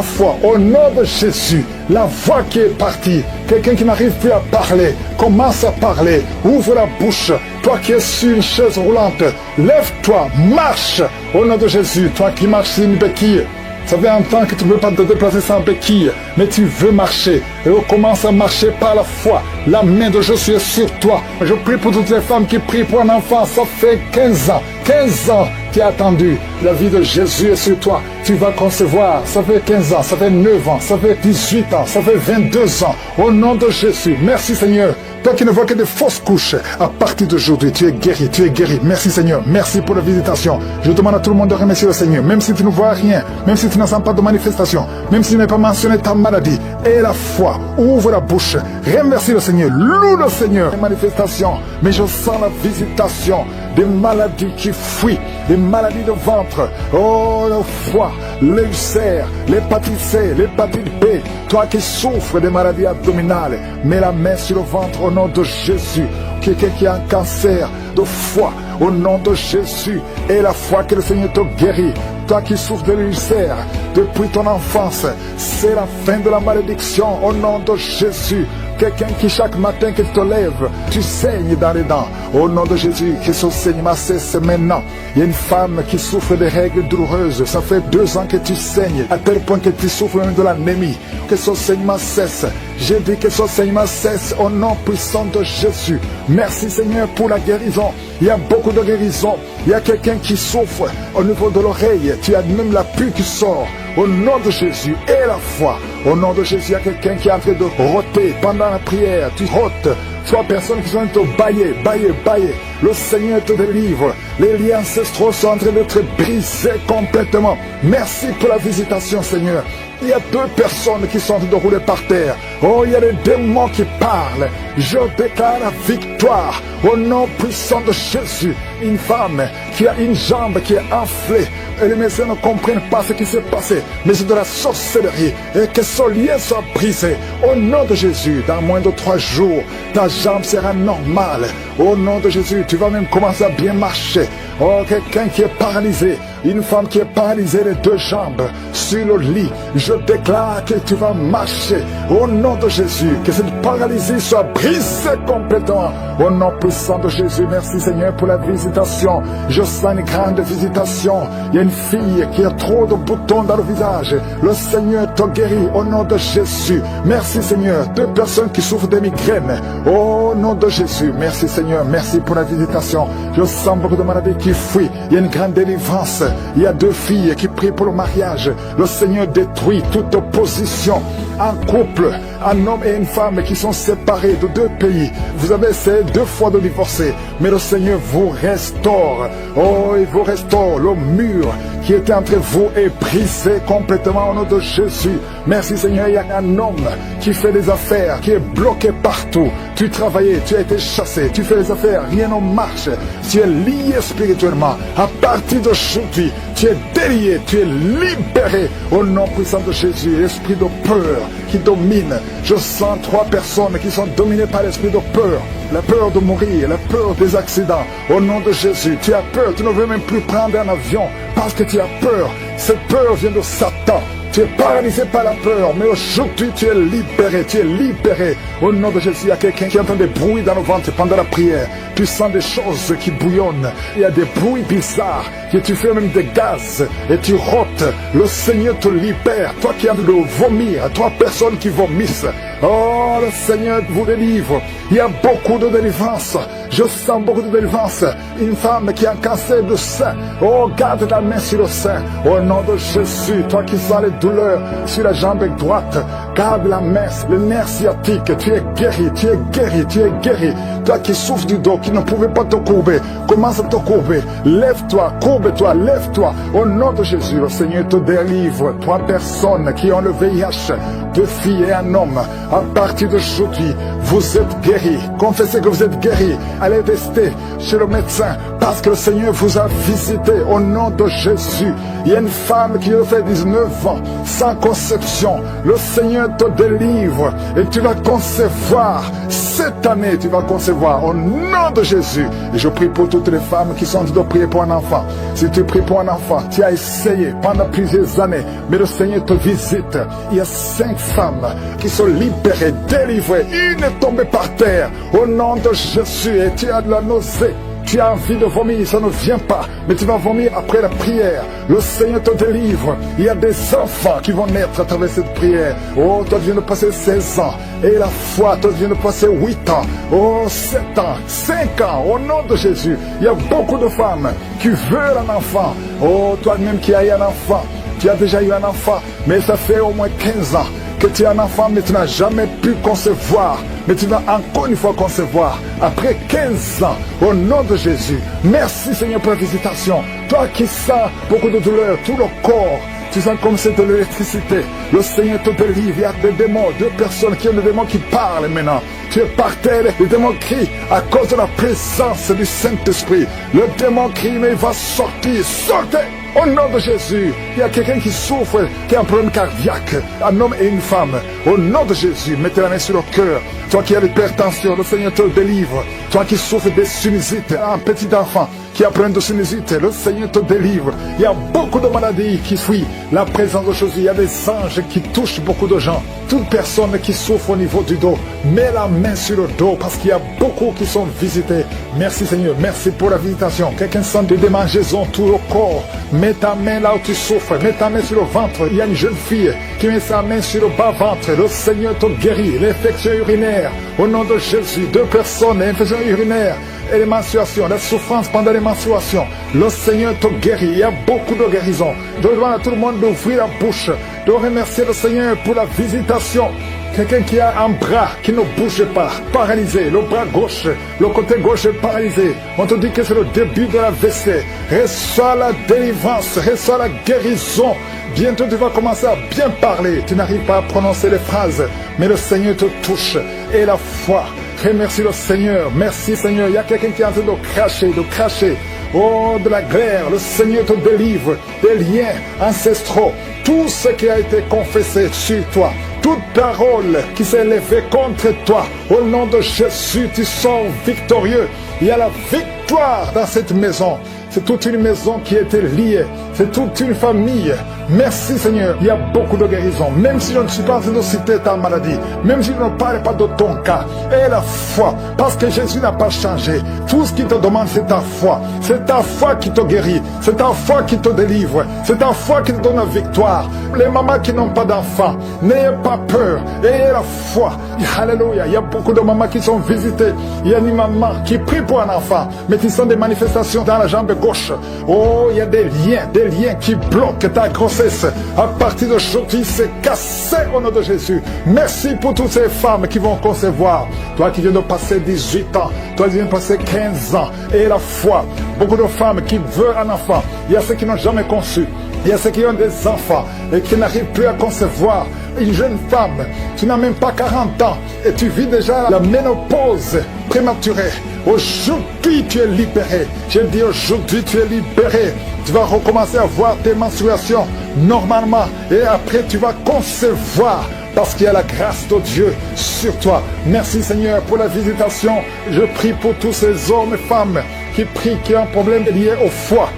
foi, au nom de Jésus, la voix qui est partie, quelqu'un qui n'arrive plus à parler, commence à parler, ouvre la bouche. Toi qui es sur une chaise roulante, lève-toi, marche, au nom de Jésus. Toi qui marches sur une béquille, ça fait un temps que tu ne veux pas te déplacer sans béquille, mais tu veux marcher. Et on commence à marcher par la foi. La main de Jésus est sur toi. Je prie pour toutes les femmes qui prient pour un enfant. Ça fait 15 ans. 15 ans tu as attendu. La vie de Jésus est sur toi. Tu vas concevoir. Ça fait 15 ans, ça fait 9 ans, ça fait 18 ans, ça fait 22 ans. Au nom de Jésus. Merci Seigneur. Toi qui ne vois que des fausses couches, à partir d'aujourd'hui, tu es guéri, tu es guéri. Merci Seigneur, merci pour la visitation. Je demande à tout le monde de remercier le Seigneur, même si tu ne vois rien, même si tu n'as pas de manifestation, même si tu n'as pas mentionné ta maladie. Et la foi, ouvre la bouche, remercie le Seigneur, loue le Seigneur. Les manifestations, mais je sens la visitation des maladies qui fuient, des maladies de ventre, oh le foie, l'ulcère, l'hépatite C, l'hépatite B. Toi qui souffres des maladies abdominales, mets la main sur le ventre au nom de Jésus. Quelqu'un qui a un cancer de foie, au nom de Jésus, et la foi que le Seigneur te guérit. Toi qui souffres de l'ulcère depuis ton enfance, c'est la fin de la malédiction au nom de Jésus. Quelqu'un qui chaque matin que tu te lèves, tu saignes dans les dents. Au nom de Jésus, que ce saignement cesse maintenant. Il y a une femme qui souffre de règles douloureuses. Ça fait 2 ans que tu saignes, à tel point que tu souffres même de l'anémie. Que ce saignement cesse. J'ai dit que ce saignement cesse au nom puissant de Jésus. Merci Seigneur pour la guérison. Il y a beaucoup de guérison. Il y a quelqu'un qui souffre au niveau de l'oreille. Tu as même la pue qui sort. Au nom de Jésus et la foi. Au nom de Jésus, il y a quelqu'un qui est en train de rôter pendant la prière. Tu rôtes. Soit personne qui sont en train de bailler. Le Seigneur te délivre. Les liens ancestraux sont en train d'être brisés complètement. Merci pour la visitation, Seigneur. Il y a 2 personnes qui sont en train de rouler par terre. Oh, il y a des démons qui parlent. Je déclare la victoire au nom puissant de Jésus. Une femme qui a une jambe qui est enflée. Et les médecins ne comprennent pas ce qui s'est passé. Mais c'est de la sorcellerie. Et que ce lien soit brisé. Au nom de Jésus, dans moins de 3 jours, ta jambe sera normale. Au nom de Jésus, tu vas même commencer à bien marcher. Oh, quelqu'un qui est paralysé. Une femme qui est paralysée les 2 jambes sur le lit. Je déclare que tu vas marcher. Au nom de Jésus, que cette paralysie soit brisée complètement. Au nom puissant de Jésus, merci Seigneur pour la visitation. Je sens une grande visitation. Il y a une fille qui a trop de boutons dans le visage. Le Seigneur te guérit au nom de Jésus. Merci Seigneur. 2 personnes qui souffrent de migraines. Au nom de Jésus, merci Seigneur. Merci pour la visitation. Je sens beaucoup de maladies qui fuient. Il y a une grande délivrance. Il y a 2 filles qui prient pour le mariage. Le Seigneur détruit toute opposition. Un couple, un homme et une femme qui sont séparés de 2 pays. Vous avez essayé 2 fois de divorcer, mais le Seigneur vous restaure. Oh, il vous restaure. Le mur qui était entre vous est brisé complètement au nom de Jésus. Merci Seigneur. Il y a un homme qui fait des affaires, qui est bloqué partout. Tu travaillais, tu as été chassé, tu fais des affaires, rien ne marche. Tu es lié spirituellement. À partir d'aujourd'hui, tu es délié, tu es libéré au nom puissant de Jésus. L'esprit de peur qui domine. Je sens 3 personnes qui sont dominées par l'esprit de peur. La peur de mourir, la peur des accidents. Au nom de Jésus, tu as peur, tu ne veux même plus prendre un avion parce que tu as peur. Cette peur vient de Satan. Tu es paralysé par la peur, mais aujourd'hui tu es libéré. Au nom de Jésus, il y a quelqu'un qui entend des bruits dans le ventre pendant la prière. Tu sens des choses qui bouillonnent. Il y a des bruits bizarres, que tu fais même des gaz, et tu rôtes. Le Seigneur te libère. Toi qui as de vomir, 3 personnes qui vomissent. Oh, le Seigneur vous délivre. Il y a beaucoup de délivrance. Je sens beaucoup de délivrance. Une femme qui a un cancer de sein. Oh, garde la main sur le sein. Au nom de Jésus, toi qui sens les douleur sur la jambe droite. Garde la main, le nerf sciatique. Tu es guéri, tu es guéri, tu es guéri. Toi qui souffres du dos, qui ne pouvais pas te courber, commence à te courber. Lève-toi, courbe-toi, lève-toi. Au nom de Jésus, le Seigneur te délivre. 3 personnes qui ont le VIH, 2 filles et un homme. À partir d'aujourd'hui, vous êtes guéris. Confessez que vous êtes guéris. Allez tester chez le médecin parce que le Seigneur vous a visité au nom de Jésus. Il y a une femme qui a fait 19 ans sans conception. Le Seigneur te délivre et tu vas concevoir. Cette année, tu vas concevoir au nom de Jésus. Et je prie pour toutes les femmes qui sont en train de prier pour un enfant. Si tu pries pour un enfant, tu as essayé pendant plusieurs années, mais le Seigneur te visite. Il y a 5 femmes qui sont libérées, délivrées. Une est tombée par terre au nom de Jésus et tu as de la nausée. Tu as envie de vomir, ça ne vient pas, mais tu vas vomir après la prière. Le Seigneur te délivre. Il y a des enfants qui vont naître à travers cette prière. Oh, toi tu viens de passer 16 ans. Et la foi, toi tu viens de passer 8 ans. Oh, 7 ans, 5 ans, au nom de Jésus. Il y a beaucoup de femmes qui veulent un enfant. Oh, toi-même qui as eu un enfant. Tu as déjà eu un enfant, mais ça fait au moins 15 ans que tu es un enfant, mais tu n'as jamais pu concevoir. Mais tu vas encore une fois concevoir. Après 15 ans, au nom de Jésus. Merci Seigneur pour la visitation. Toi qui sens beaucoup de douleur, tout le corps, tu sens comme c'est de l'électricité. Le Seigneur te délivre. Il y a des démons, 2 personnes qui ont des démons qui parlent maintenant. Tu es par terre, les démons crient à cause de la présence du Saint-Esprit. Le démon crie, mais il va sortir. Sortez! Au nom de Jésus, il y a quelqu'un qui souffre, qui a un problème cardiaque, un homme et une femme. Au nom de Jésus, mettez la main sur le cœur. Toi qui as l'hypertension, le Seigneur te délivre. Toi qui souffres des sinusites, un petit enfant qui a plein de sinusites, le Seigneur te délivre. Il y a beaucoup de maladies qui fuient la présence de Jésus. Il y a des anges qui touchent beaucoup de gens. Toute personne qui souffre au niveau du dos, mets la main sur le dos parce qu'il y a beaucoup qui sont visités. Merci Seigneur, merci pour la visitation. Quelqu'un sent des démangeaisons tout le corps. Mets ta main là où tu souffres, mets ta main sur le ventre. Il y a une jeune fille qui met sa main sur le bas-ventre. Le Seigneur te guérit. L'infection urinaire, au nom de Jésus. 2 personnes, l'infection urinaire et les menstruations, la souffrance pendant les menstruations. Le Seigneur te guérit. Il y a beaucoup de guérisons. Je demande à tout le monde d'ouvrir la bouche, de remercier le Seigneur pour la visitation. Quelqu'un qui a un bras qui ne bouge pas, paralysé, le bras gauche, le côté gauche est paralysé. On te dit que c'est le début de la WC. Reçois la délivrance, reçois la guérison. Bientôt tu vas commencer à bien parler. Tu n'arrives pas à prononcer les phrases, mais le Seigneur te touche. Et la foi, remercie le Seigneur. Merci Seigneur. Il y a quelqu'un qui est en train de cracher. Oh, de la glaire, le Seigneur te délivre. Des liens ancestraux. Tout ce qui a été confessé sur toi. Toute parole qui s'est élevée contre toi, au nom de Jésus, tu sors victorieux. Il y a la victoire dans cette maison. C'est toute une maison qui était liée. C'est toute une famille. Merci Seigneur. Il y a beaucoup de guérisons. Même si je ne suis pas en train de citer ta maladie, même si je ne parle pas de ton cas, et la foi, parce que Jésus n'a pas changé. Tout ce qu'il te demande, c'est ta foi. C'est ta foi qui te guérit. C'est ta foi qui te délivre. C'est ta foi qui te donne la victoire. Les mamans qui n'ont pas d'enfants, n'ayez pas peur. Ayez la foi. Alléluia. Il y a beaucoup de mamans qui sont visitées. Il y a une maman qui prie pour un enfant, mais qui sont des manifestations dans la jambe gauche. Oh, il y a des liens qui bloquent ta grossesse. À partir d'aujourd'hui, c'est cassé au nom de Jésus. Merci pour toutes ces femmes qui vont concevoir. Toi qui viens de passer 18 ans, toi qui viens de passer 15 ans, et la foi. Beaucoup de femmes qui veulent un enfant. Il y a ceux qui n'ont jamais conçu. Il y a ceux qui ont des enfants et qui n'arrivent plus à concevoir. Une jeune femme, tu n'as même pas 40 ans et tu vis déjà la ménopause prématurée. Aujourd'hui, tu es libéré. Je dis aujourd'hui, tu es libéré. Tu vas recommencer à voir tes menstruations normalement et après, tu vas concevoir. Parce qu'il y a la grâce de Dieu sur toi. Merci Seigneur pour la visitation. Je prie pour tous ces hommes et femmes qui prient, qui ont un problème lié au foie.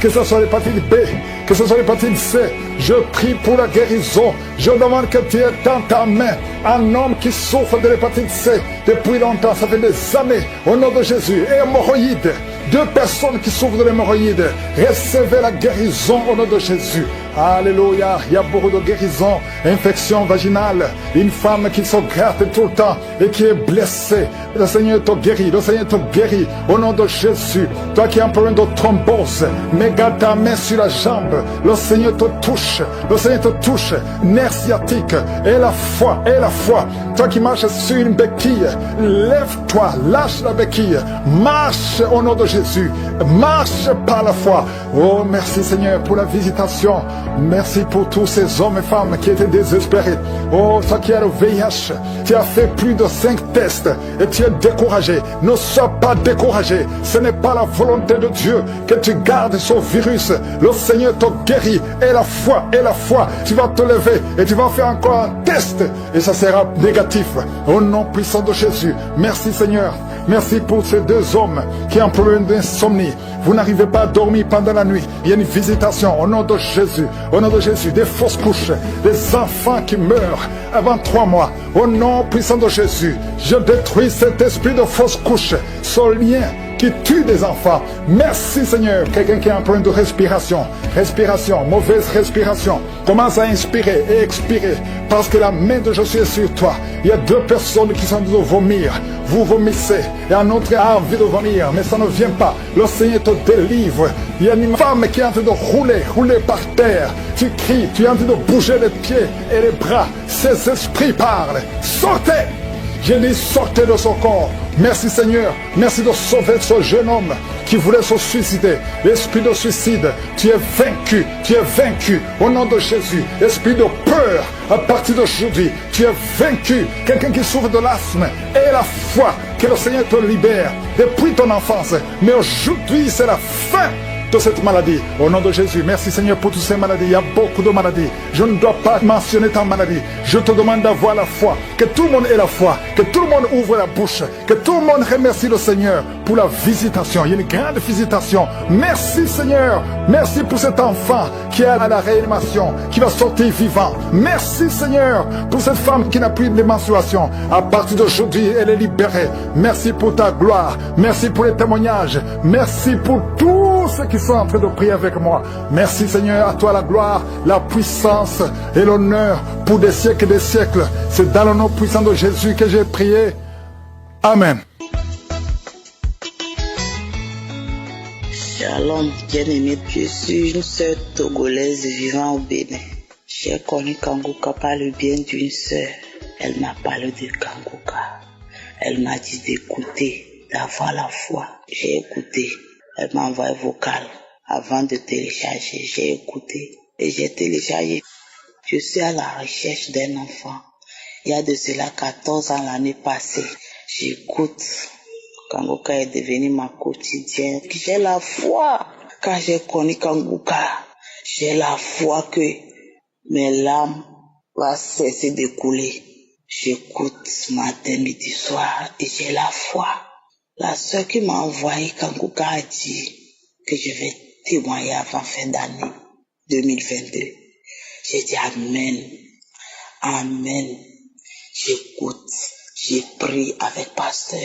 Que ce soit l'hépatite B, que ce soit l'hépatite C, je prie pour la guérison. Je demande que tu aies dans ta main Un homme qui souffre de l'hépatite C depuis longtemps, ça fait des années, au nom de Jésus. Et hémorroïdes, 2 personnes qui souffrent de l'hémorroïde, recevez la guérison au nom de Jésus. Alléluia, il y a beaucoup de guérisons, infection vaginale, une femme qui se gratte tout le temps et qui est blessée. Le Seigneur te guérit, le Seigneur te guérit au nom de Jésus. Toi qui as un problème de thrombose, mais garde ta main sur la jambe, le Seigneur te touche, le Seigneur te touche, nerf sciatique, et la foi, et la foi. Toi qui marches sur une béquille, lève-toi, lâche la béquille, marche au nom de Jésus, marche par la foi. Oh, merci Seigneur pour la visitation. Merci pour tous ces hommes et femmes qui étaient désespérés. Oh, toi qui as le VIH, tu as fait plus de 5 tests et tu es découragé. Ne sois pas découragé. Ce n'est pas la volonté de Dieu que tu gardes ce virus. Le Seigneur te guérit. Et la foi, tu vas te lever et tu vas faire encore un test et ça sera négatif. Au nom puissant de Jésus. Merci Seigneur. Merci pour ces 2 hommes qui ont un problème d'insomnie. Vous n'arrivez pas à dormir pendant la nuit. Il y a une visitation au nom de Jésus. Au nom de Jésus, des fausses couches, des enfants qui meurent avant 3 mois. Au nom puissant de Jésus, je détruis cet esprit de fausses couches, ce lien qui tue des enfants. Merci Seigneur. Quelqu'un qui a un problème de respiration, mauvaise respiration, commence à inspirer et expirer parce que la main de Jésus est sur toi. Il y a 2 personnes qui sont en train de vomir. Vous vomissez et un autre a envie de vomir, mais ça ne vient pas. Le Seigneur te délivre. Il y a une femme qui est en train de rouler par terre. Tu cries, tu es en train de bouger les pieds et les bras. Ces esprits parlent. Sortez! Je dis sortez de son corps. Merci Seigneur. Merci de sauver ce jeune homme qui voulait se suicider. L'esprit de suicide, tu es vaincu. Tu es vaincu au nom de Jésus. Esprit de peur, à partir d'aujourd'hui, tu es vaincu. Quelqu'un qui souffre de l'asthme, et la foi que le Seigneur te libère depuis ton enfance. Mais aujourd'hui, c'est la fin de cette maladie. Au nom de Jésus, merci Seigneur pour toutes ces maladies. Il y a beaucoup de maladies. Je ne dois pas mentionner ta maladie. Je te demande d'avoir la foi. Que tout le monde ait la foi. Que tout le monde ouvre la bouche. Que tout le monde remercie le Seigneur pour la visitation. Il y a une grande visitation. Merci Seigneur. Merci pour cet enfant qui est à la réanimation, qui va sortir vivant. Merci Seigneur pour cette femme qui n'a plus de menstruation. À partir d'aujourd'hui, elle est libérée. Merci pour ta gloire. Merci pour les témoignages. Merci pour tous ceux qui sont en train de prier avec moi. Merci Seigneur, à toi la gloire, la puissance et l'honneur pour des siècles et des siècles. C'est dans le nom puissant de Jésus que j'ai prié. Amen. Shalom, bien-aimé, je suis une sœur togolaise vivant au Bénin. J'ai connu Kangoka par le bien d'une sœur. Elle m'a parlé de Kangoka. Elle m'a dit d'écouter, d'avoir la foi. J'ai écouté. Elle m'a envoyé vocal avant de télécharger. J'ai écouté et j'ai téléchargé. Je suis à la recherche d'un enfant. Il y a de cela 14 ans l'année passée. J'écoute. Kangoka est devenu ma quotidienne. J'ai la foi. Quand j'ai connu Kangoka, j'ai la foi que mes larmes vont cesser de couler. J'écoute matin, midi, soir et j'ai la foi. La sœur qui m'a envoyé Kangoka a dit que je vais témoigner avant fin d'année 2022. J'ai dit Amen. Amen. J'écoute. J'ai prié avec pasteur.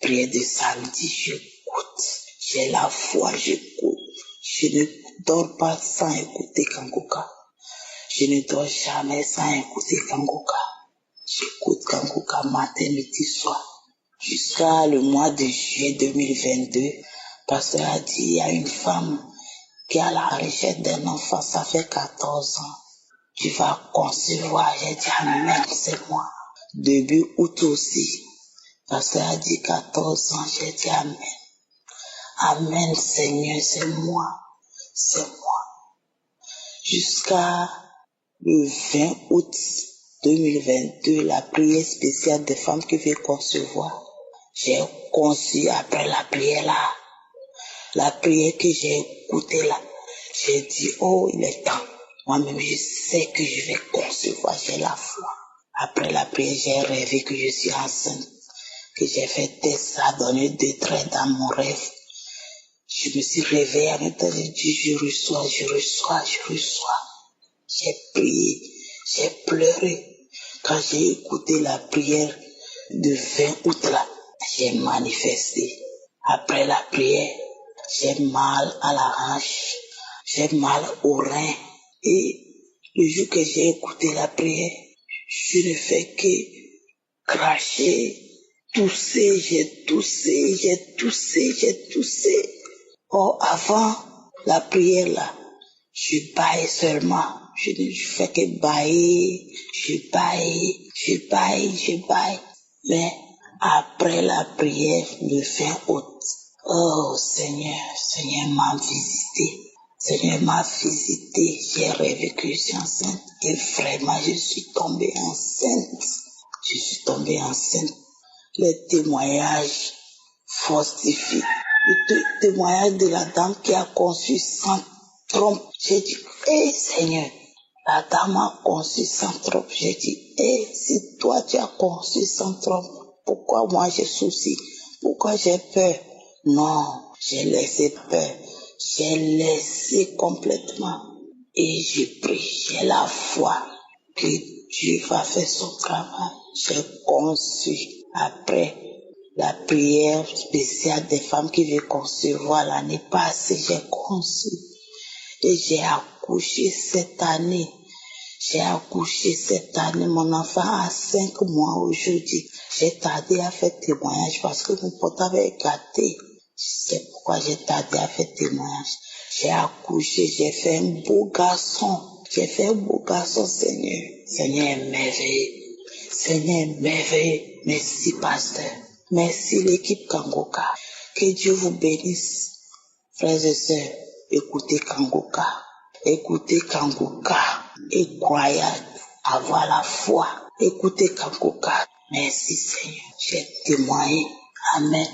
Prière de samedi, j'écoute. J'ai la foi, j'écoute. Je ne dors pas sans écouter Kangoka. Je ne dors jamais sans écouter Kangoka. J'écoute Kangoka matin, midi, soir. Jusqu'à le mois de juillet 2022, pasteur a dit, il y a une femme qui est à la recherche d'un enfant, ça fait 14 ans. Tu vas concevoir. J'ai dit, Amen, c'est moi. Début août aussi, pasteur a dit 14 ans, j'ai dit Amen. Amen, Seigneur, c'est moi. C'est moi. Jusqu'à le 20 août 2022, la prière spéciale des femmes qui veulent concevoir. J'ai conçu après la prière là. La prière que j'ai écoutée là. J'ai dit, oh, il est temps. Moi-même, je sais que je vais concevoir. J'ai la foi. Après la prière, j'ai rêvé que je suis enceinte. Que j'ai fait test, ça a donné 2 traits dans mon rêve. Je me suis réveillée en même temps, j'ai dit, je reçois. J'ai prié, j'ai pleuré. Quand j'ai écouté la prière de 20 août là, j'ai manifesté. Après la prière, j'ai mal à la hanche, j'ai mal au rein. Et le jour que j'ai écouté la prière, je ne fais que cracher, tousser, j'ai toussé. Or, avant la prière là, je baille seulement. Je fais que bailler, je baille. Mais après la prière, le 20 août, oh Seigneur m'a visité. J'ai rêvé que je suis enceinte. Et vraiment, je suis tombée enceinte. Les témoignages fortifient. Le témoignage de la dame qui a conçu sans trompe. J'ai dit, Seigneur, la dame a conçu sans trompe. J'ai dit, si toi tu as conçu sans trompe, pourquoi moi j'ai souci? Pourquoi j'ai peur? Non, j'ai laissé peur. J'ai laissé complètement. Et j'ai pris, j'ai la foi que Dieu va faire son travail. J'ai conçu après la prière spéciale des femmes qui veulent concevoir l'année passée, j'ai conçu. Et j'ai accouché cette année. Mon enfant a 5 mois aujourd'hui. J'ai tardé à faire témoignage parce que mon portable est gâté. C'est pourquoi j'ai tardé à faire témoignage. J'ai accouché, j'ai fait un beau garçon. Seigneur. Seigneur est merveilleux. Merci, pasteur. Merci, l'équipe Kangoka. Que Dieu vous bénisse. Frères et sœurs, écoutez Kangoka. Et croyez, avoir la foi. Écoutez Kangoka. Merci, Seigneur. J'ai témoigné. Amen.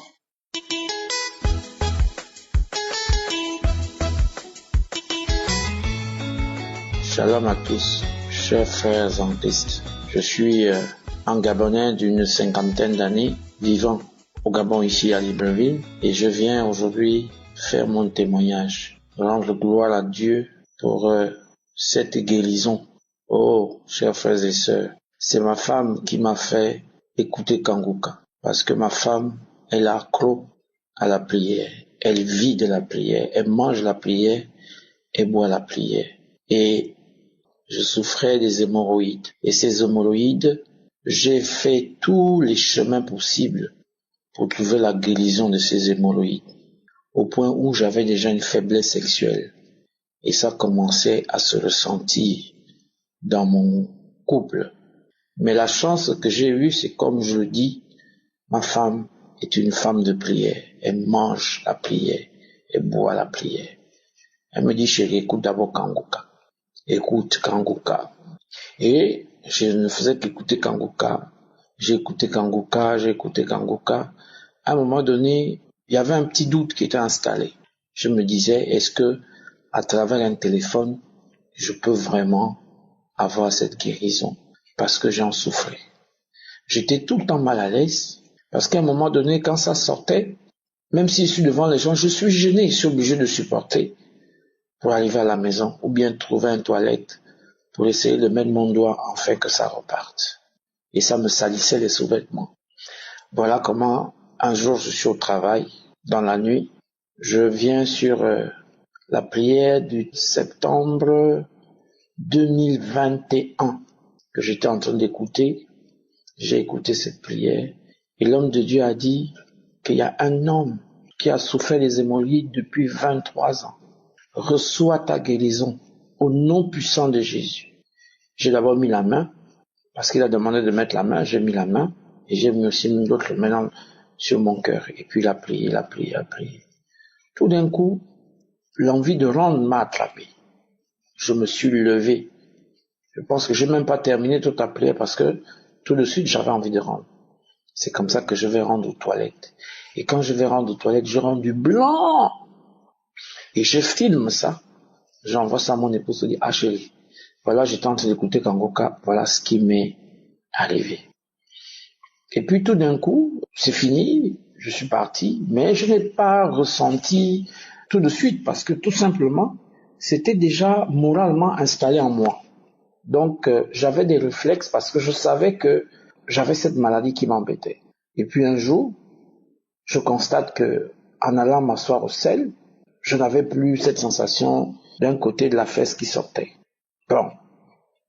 Shalom à tous, chers frères en Christ. Je suis un Gabonais d'une 50aine d'années, vivant au Gabon ici à Libreville, et je viens aujourd'hui faire mon témoignage, rendre gloire à Dieu pour cette guérison. Oh, chers frères et sœurs, c'est ma femme qui m'a fait écouter Kangoka, parce que ma femme, elle est accro à la prière, elle vit de la prière, elle mange la prière, elle boit la prière. Et je souffrais des hémorroïdes. Et ces hémorroïdes, j'ai fait tous les chemins possibles pour trouver la guérison de ces hémorroïdes. Au point où j'avais déjà une faiblesse sexuelle. Et ça commençait à se ressentir dans mon couple. Mais la chance que j'ai eue, c'est comme je le dis, ma femme est une femme de prière. Elle mange la prière. Elle boit la prière. Elle me dit, chérie, écoute d'abord Kangoka. Écoute Kangoka. Et je ne faisais qu'écouter Kangoka. J'ai écouté Kangoka. À un moment donné, il y avait un petit doute qui était installé. Je me disais, est-ce que, à travers un téléphone, je peux vraiment avoir cette guérison? Parce que j'en souffrais. J'étais tout le temps mal à l'aise. Parce qu'à un moment donné, quand ça sortait, même si je suis devant les gens, je suis gêné, je suis obligé de supporter pour arriver à la maison, ou bien trouver une toilette pour essayer de mettre mon doigt afin que ça reparte. Et ça me salissait les sous-vêtements. Voilà comment, un jour, je suis au travail, dans la nuit, je viens sur la prière du septembre 2021 que j'étais en train d'écouter. J'ai écouté cette prière, et l'homme de Dieu a dit qu'il y a un homme qui a souffert des hémorroïdes depuis 23 ans. Reçois ta guérison au nom puissant de Jésus. J'ai d'abord mis la main, parce qu'il a demandé de mettre la main, j'ai mis la main, et j'ai aussi mis l'autre main sur mon cœur, et puis il a prié. Tout d'un coup, l'envie de rendre m'a attrapé. Je me suis levé. Je pense que j'ai même pas terminé toute la prière, parce que tout de suite, j'avais envie de rendre. C'est comme ça que je vais rendre aux toilettes. Et quand je vais rendre aux toilettes, je rends du blanc. Et je filme ça. J'envoie ça à mon épouse, je dis, ah chérie, voilà, j'étais en train d'écouter Kangoka, voilà ce qui m'est arrivé. Et puis tout d'un coup, c'est fini, je suis parti, mais je n'ai pas ressenti tout de suite, parce que tout simplement, c'était déjà moralement installé en moi. Donc, j'avais des réflexes parce que je savais que j'avais cette maladie qui m'embêtait. Et puis un jour, je constate que en allant m'asseoir au sel, je n'avais plus cette sensation d'un côté de la fesse qui sortait. Bon,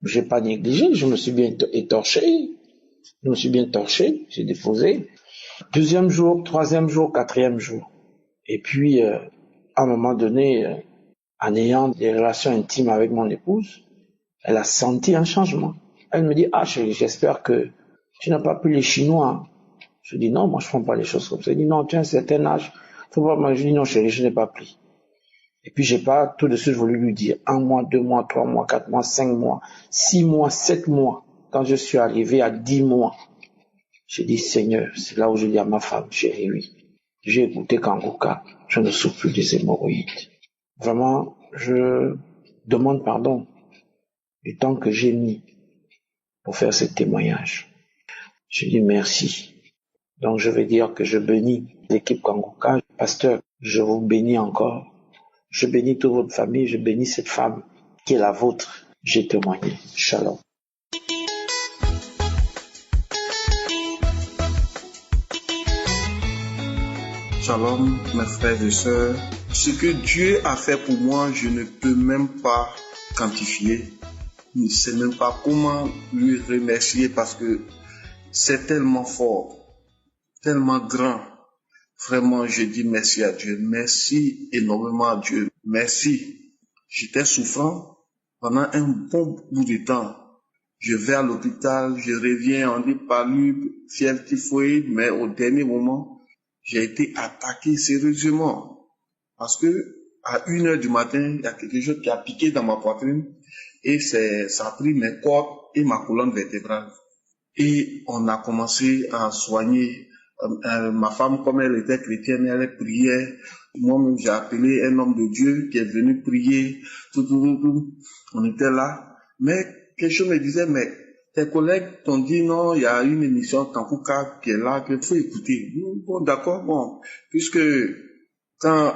j'ai pas négligé, je me suis bien étorché, j'ai déposé. Deuxième jour, troisième jour, quatrième jour. Et puis, à un moment donné, en ayant des relations intimes avec mon épouse, elle a senti un changement. Elle me dit, ah chérie, j'espère que tu n'as pas pris les Chinois. Je dis, non, moi je ne prends pas les choses comme ça. Elle dit, non, tu as un certain âge. Faut pas. Moi, je dis, non chérie, je n'ai pas pris. Et puis j'ai pas tout de suite voulu lui dire 1 mois, 2 mois, 3 mois, 4 mois, 5 mois, 6 mois, 7 mois. Quand je suis arrivé à 10 mois, j'ai dit, Seigneur, c'est là où je dis à ma femme, chérie, oui, j'ai écouté Kanguka, je ne souffre plus des hémorroïdes. Vraiment, je demande pardon du temps que j'ai mis pour faire ce témoignage. Je dis merci. Donc je vais dire que je bénis l'équipe Kanguka. Pasteur, je vous bénis encore. Je bénis toute votre famille, je bénis cette femme qui est la vôtre. J'ai témoigné. Shalom. Shalom, mes frères et sœurs. Ce que Dieu a fait pour moi, je ne peux même pas quantifier. Je ne sais même pas comment lui remercier parce que c'est tellement fort, tellement grand. Vraiment, je dis merci à Dieu. Merci énormément à Dieu. Merci. J'étais souffrant pendant un bon bout de temps. Je vais à l'hôpital, je reviens, on dit palu, fièvre typhoïde, mais au dernier moment, j'ai été attaqué sérieusement. Parce que à 1h du matin, il y a quelque chose qui a piqué dans ma poitrine et ça a pris mes cordes et ma colonne vertébrale. Et on a commencé à soigner. Ma femme, comme elle était chrétienne, elle priait. Moi-même, j'ai appelé un homme de Dieu qui est venu prier. Tout. On était là. Mais quelque chose me disait, mais tes collègues t'ont dit non, il y a une émission Kanguka qui est là, qu'il faut écouter. Bon, d'accord, bon. Puisque quand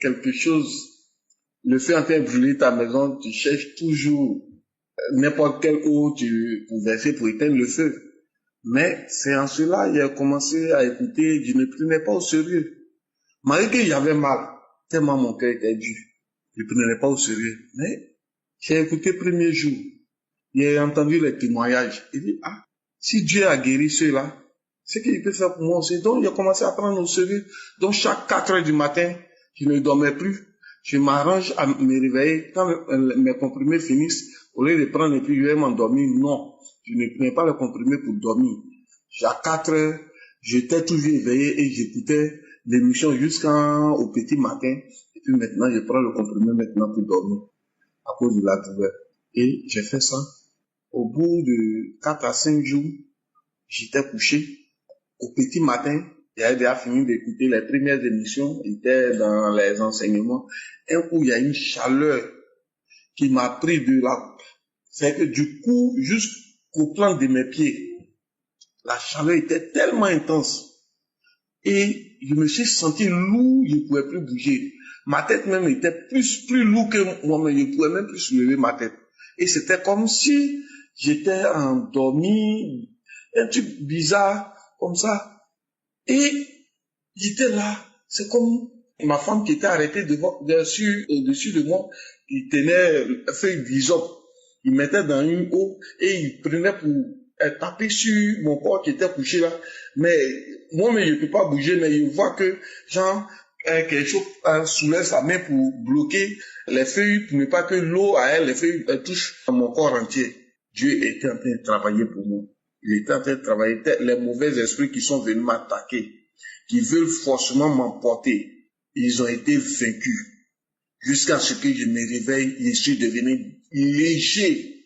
quelque chose, le feu en train de brûler ta maison, tu cherches toujours n'importe quelle eau pour verser pour éteindre le feu. Mais c'est en cela qu'il a commencé à écouter, je ne prenais pas au sérieux. Malgré qu'il y avait mal, tellement mon cœur était dur, je ne prenais pas au sérieux. Mais j'ai écouté le premier jour, j'ai entendu les témoignages. Il dit, ah, si Dieu a guéri ceux-là, c'est qu'il peut faire pour moi aussi. Donc j'ai commencé à prendre au sérieux. Donc chaque 4 heures du matin, je ne dormais plus. Je m'arrange à me réveiller. Quand mes comprimés finissent, au lieu de prendre et puis je vais m'endormir, non. Je ne prenais pas le comprimé pour dormir. À 4 heures, j'étais toujours éveillé et j'écoutais l'émission jusqu'au petit matin. Et puis maintenant, je prends le comprimé maintenant pour dormir à cause de la douleur. Et j'ai fait ça. Au bout de 4 à 5 jours, j'étais couché. Au petit matin, j'avais déjà fini d'écouter les premières émissions. J'étais dans les enseignements. Un coup, il y a une chaleur qui m'a pris de la... C'est que du coup, jusqu'au plan de mes pieds, la chaleur était tellement intense. Et je me suis senti lourd, je ne pouvais plus bouger. Ma tête même était plus lourde que moi, mais je ne pouvais même plus soulever ma tête. Et c'était comme si j'étais endormi, un truc bizarre, comme ça. Et j'étais là, c'est comme ma femme qui était arrêtée au-dessus de moi, il tenait une feuille d'hysope, il mettait dans une eau et il prenait pour taper sur mon corps qui était couché là. Mais moi-même, je ne peux pas bouger, mais je vois que genre, quelque chose soulève sa main pour bloquer les feuilles, pour ne pas que l'eau à elle, les feuilles touchent mon corps entier. Dieu était en train de travailler pour moi. Il était en train de travailler. Les mauvais esprits qui sont venus m'attaquer, qui veulent forcément m'emporter, ils ont été vaincus. Jusqu'à ce que je me réveille, je suis devenu léger.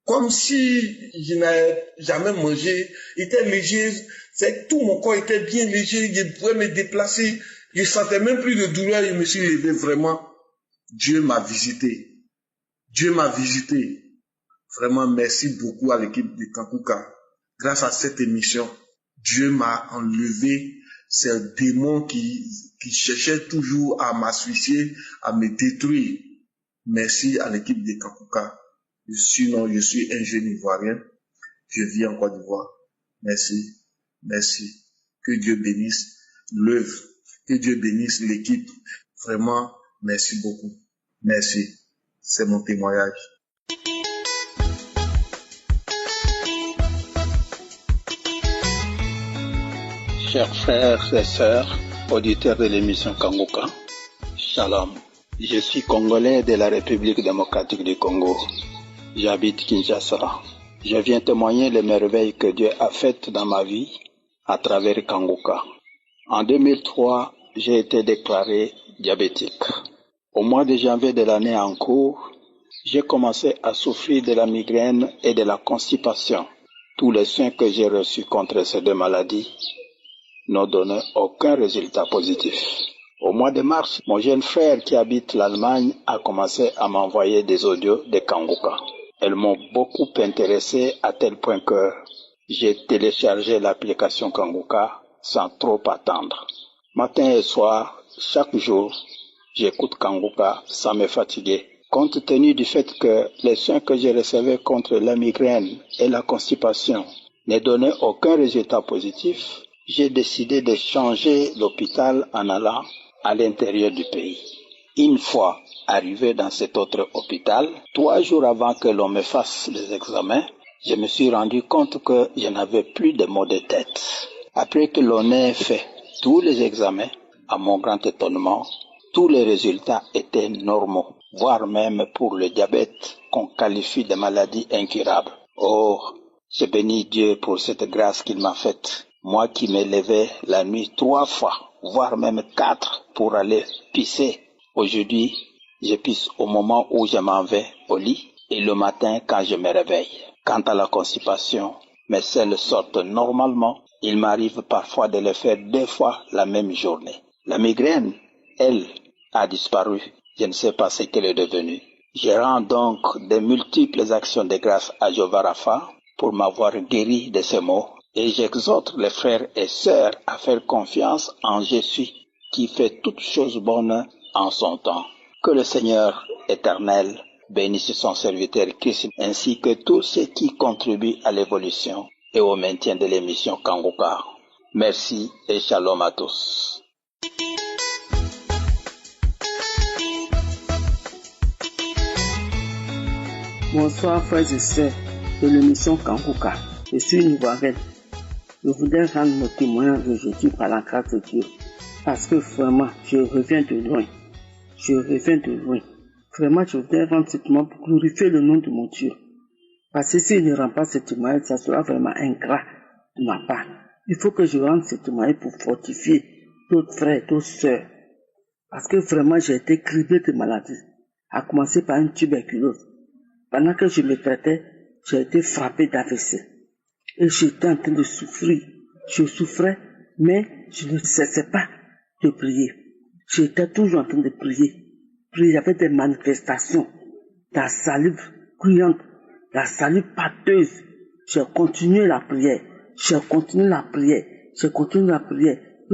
Comme si je n'avais jamais mangé. J'étais léger. C'est tout mon corps était bien léger. Je pouvais me déplacer. Je ne sentais même plus de douleur. Je me suis levé vraiment. Dieu m'a visité. Dieu m'a visité. Vraiment, merci beaucoup à l'équipe de Kanguka. Grâce à cette émission, Dieu m'a enlevé ces démons qui cherchaient toujours à m'asphyxier, à me détruire. Merci à l'équipe de Kanguka. Sinon, je suis un jeune Ivoirien. Je vis en Côte d'Ivoire. Merci. Merci. Que Dieu bénisse l'œuvre. Que Dieu bénisse l'équipe. Vraiment, merci beaucoup. Merci. C'est mon témoignage. Chers frères et sœurs, auditeurs de l'émission Kanguka, Shalom. Je suis Congolais de la République démocratique du Congo. J'habite Kinshasa. Je viens témoigner les merveilles que Dieu a faites dans ma vie à travers Kanguka. En 2003, j'ai été déclaré diabétique. Au mois de janvier de l'année en cours, j'ai commencé à souffrir de la migraine et de la constipation. Tous les soins que j'ai reçus contre ces deux maladies n'ont donné aucun résultat positif. Au mois de mars, mon jeune frère qui habite l'Allemagne a commencé à m'envoyer des audios de Kanguka. Elles m'ont beaucoup intéressé à tel point que j'ai téléchargé l'application Kanguka sans trop attendre. Matin et soir, chaque jour, j'écoute Kanguka sans me fatiguer. Compte tenu du fait que les soins que je recevais contre la migraine et la constipation ne donnaient aucun résultat positif, j'ai décidé de changer l'hôpital en allant à l'intérieur du pays. Une fois arrivé dans cet autre hôpital, 3 jours avant que l'on me fasse les examens, je me suis rendu compte que je n'avais plus de maux de tête. Après que l'on ait fait tous les examens, à mon grand étonnement, tous les résultats étaient normaux, voire même pour le diabète qu'on qualifie de maladie incurable. Oh, je bénis Dieu pour cette grâce qu'il m'a faite. Moi qui me levais la nuit 3 fois, voire même 4 pour aller pisser. Aujourd'hui, je pisse au moment où je m'en vais au lit et le matin quand je me réveille. Quant à la constipation, mes selles sortent normalement. Il m'arrive parfois de le faire 2 fois la même journée. La migraine, elle, a disparu. Je ne sais pas ce qu'elle est devenue. Je rends donc de multiples actions de grâce à Jéhovah Rapha pour m'avoir guéri de ces maux. Et j'exhorte les frères et sœurs à faire confiance en Jésus qui fait toutes choses bonnes en son temps. Que le Seigneur éternel bénisse son serviteur Christ ainsi que tous ceux qui contribuent à l'évolution et au maintien de l'émission Kanguka. Merci et shalom à tous. Bonsoir frères et sœurs de l'émission Kanguka. Je suis une Ivoirienne. Je voudrais rendre mon témoignage aujourd'hui par la grâce de Dieu. Parce que vraiment, je reviens de loin. Vraiment, je voudrais rendre ce témoignage pour glorifier le nom de mon Dieu. Parce que si je ne rends pas ce témoignage, ça sera vraiment ingrat de ma part. Il faut que je rende ce témoignage pour fortifier d'autres frères, d'autres sœurs. Parce que vraiment, j'ai été criblé de maladies. À commencer par une tuberculose. Pendant que je me traitais, j'ai été frappé d'AVC. Et j'étais en train de souffrir. Je souffrais, mais je ne cessais pas de prier. J'étais toujours en train de prier. Puis il y avait des manifestations, la salive bruyante, la salive pâteuse. J'ai continué la prière. Puis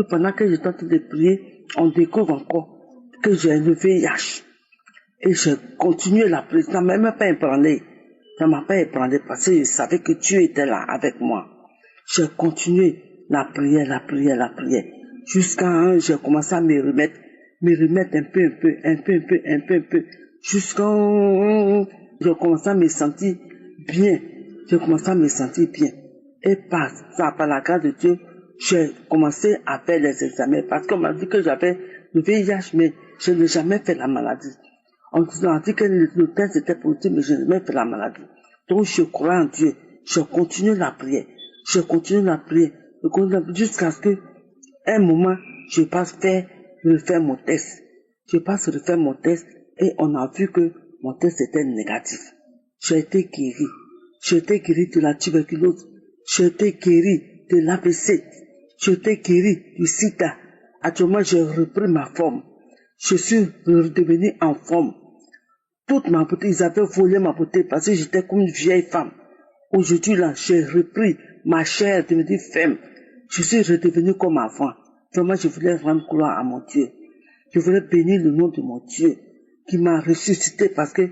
pendant que j'étais en train de prier, on découvre encore que j'ai le VIH. Et j'ai continué la prière. Ça ne m'a pas ébranlé. Parce que je savais que Dieu était là avec moi. J'ai continué la prière. Jusqu'à j'ai commencé à me remettre un peu. Jusqu'à j'ai commencé à me sentir bien. Et par la grâce de Dieu, j'ai commencé à faire les examens. Parce qu'on m'a dit que j'avais le VIH, mais je n'ai jamais fait la maladie. On a dit que le test était positif, mais je n'ai jamais fait la maladie. Donc je crois en Dieu. Je continue la prière. Jusqu'à ce que, un moment, je passe refaire mon test. Et on a vu que mon test était négatif. J'ai été guéri de la tuberculose. J'ai été guéri de l'AVC. J'ai été guéri du sida. Actuellement, j'ai repris ma forme. Je suis redevenu en forme. Toute ma beauté, ils avaient volé ma beauté parce que j'étais comme une vieille femme. Aujourd'hui, là, j'ai repris ma chair, devenue femme. Je suis redevenu comme avant. Vraiment, je voulais rendre gloire à mon Dieu. Je voulais bénir le nom de mon Dieu qui m'a ressuscité parce que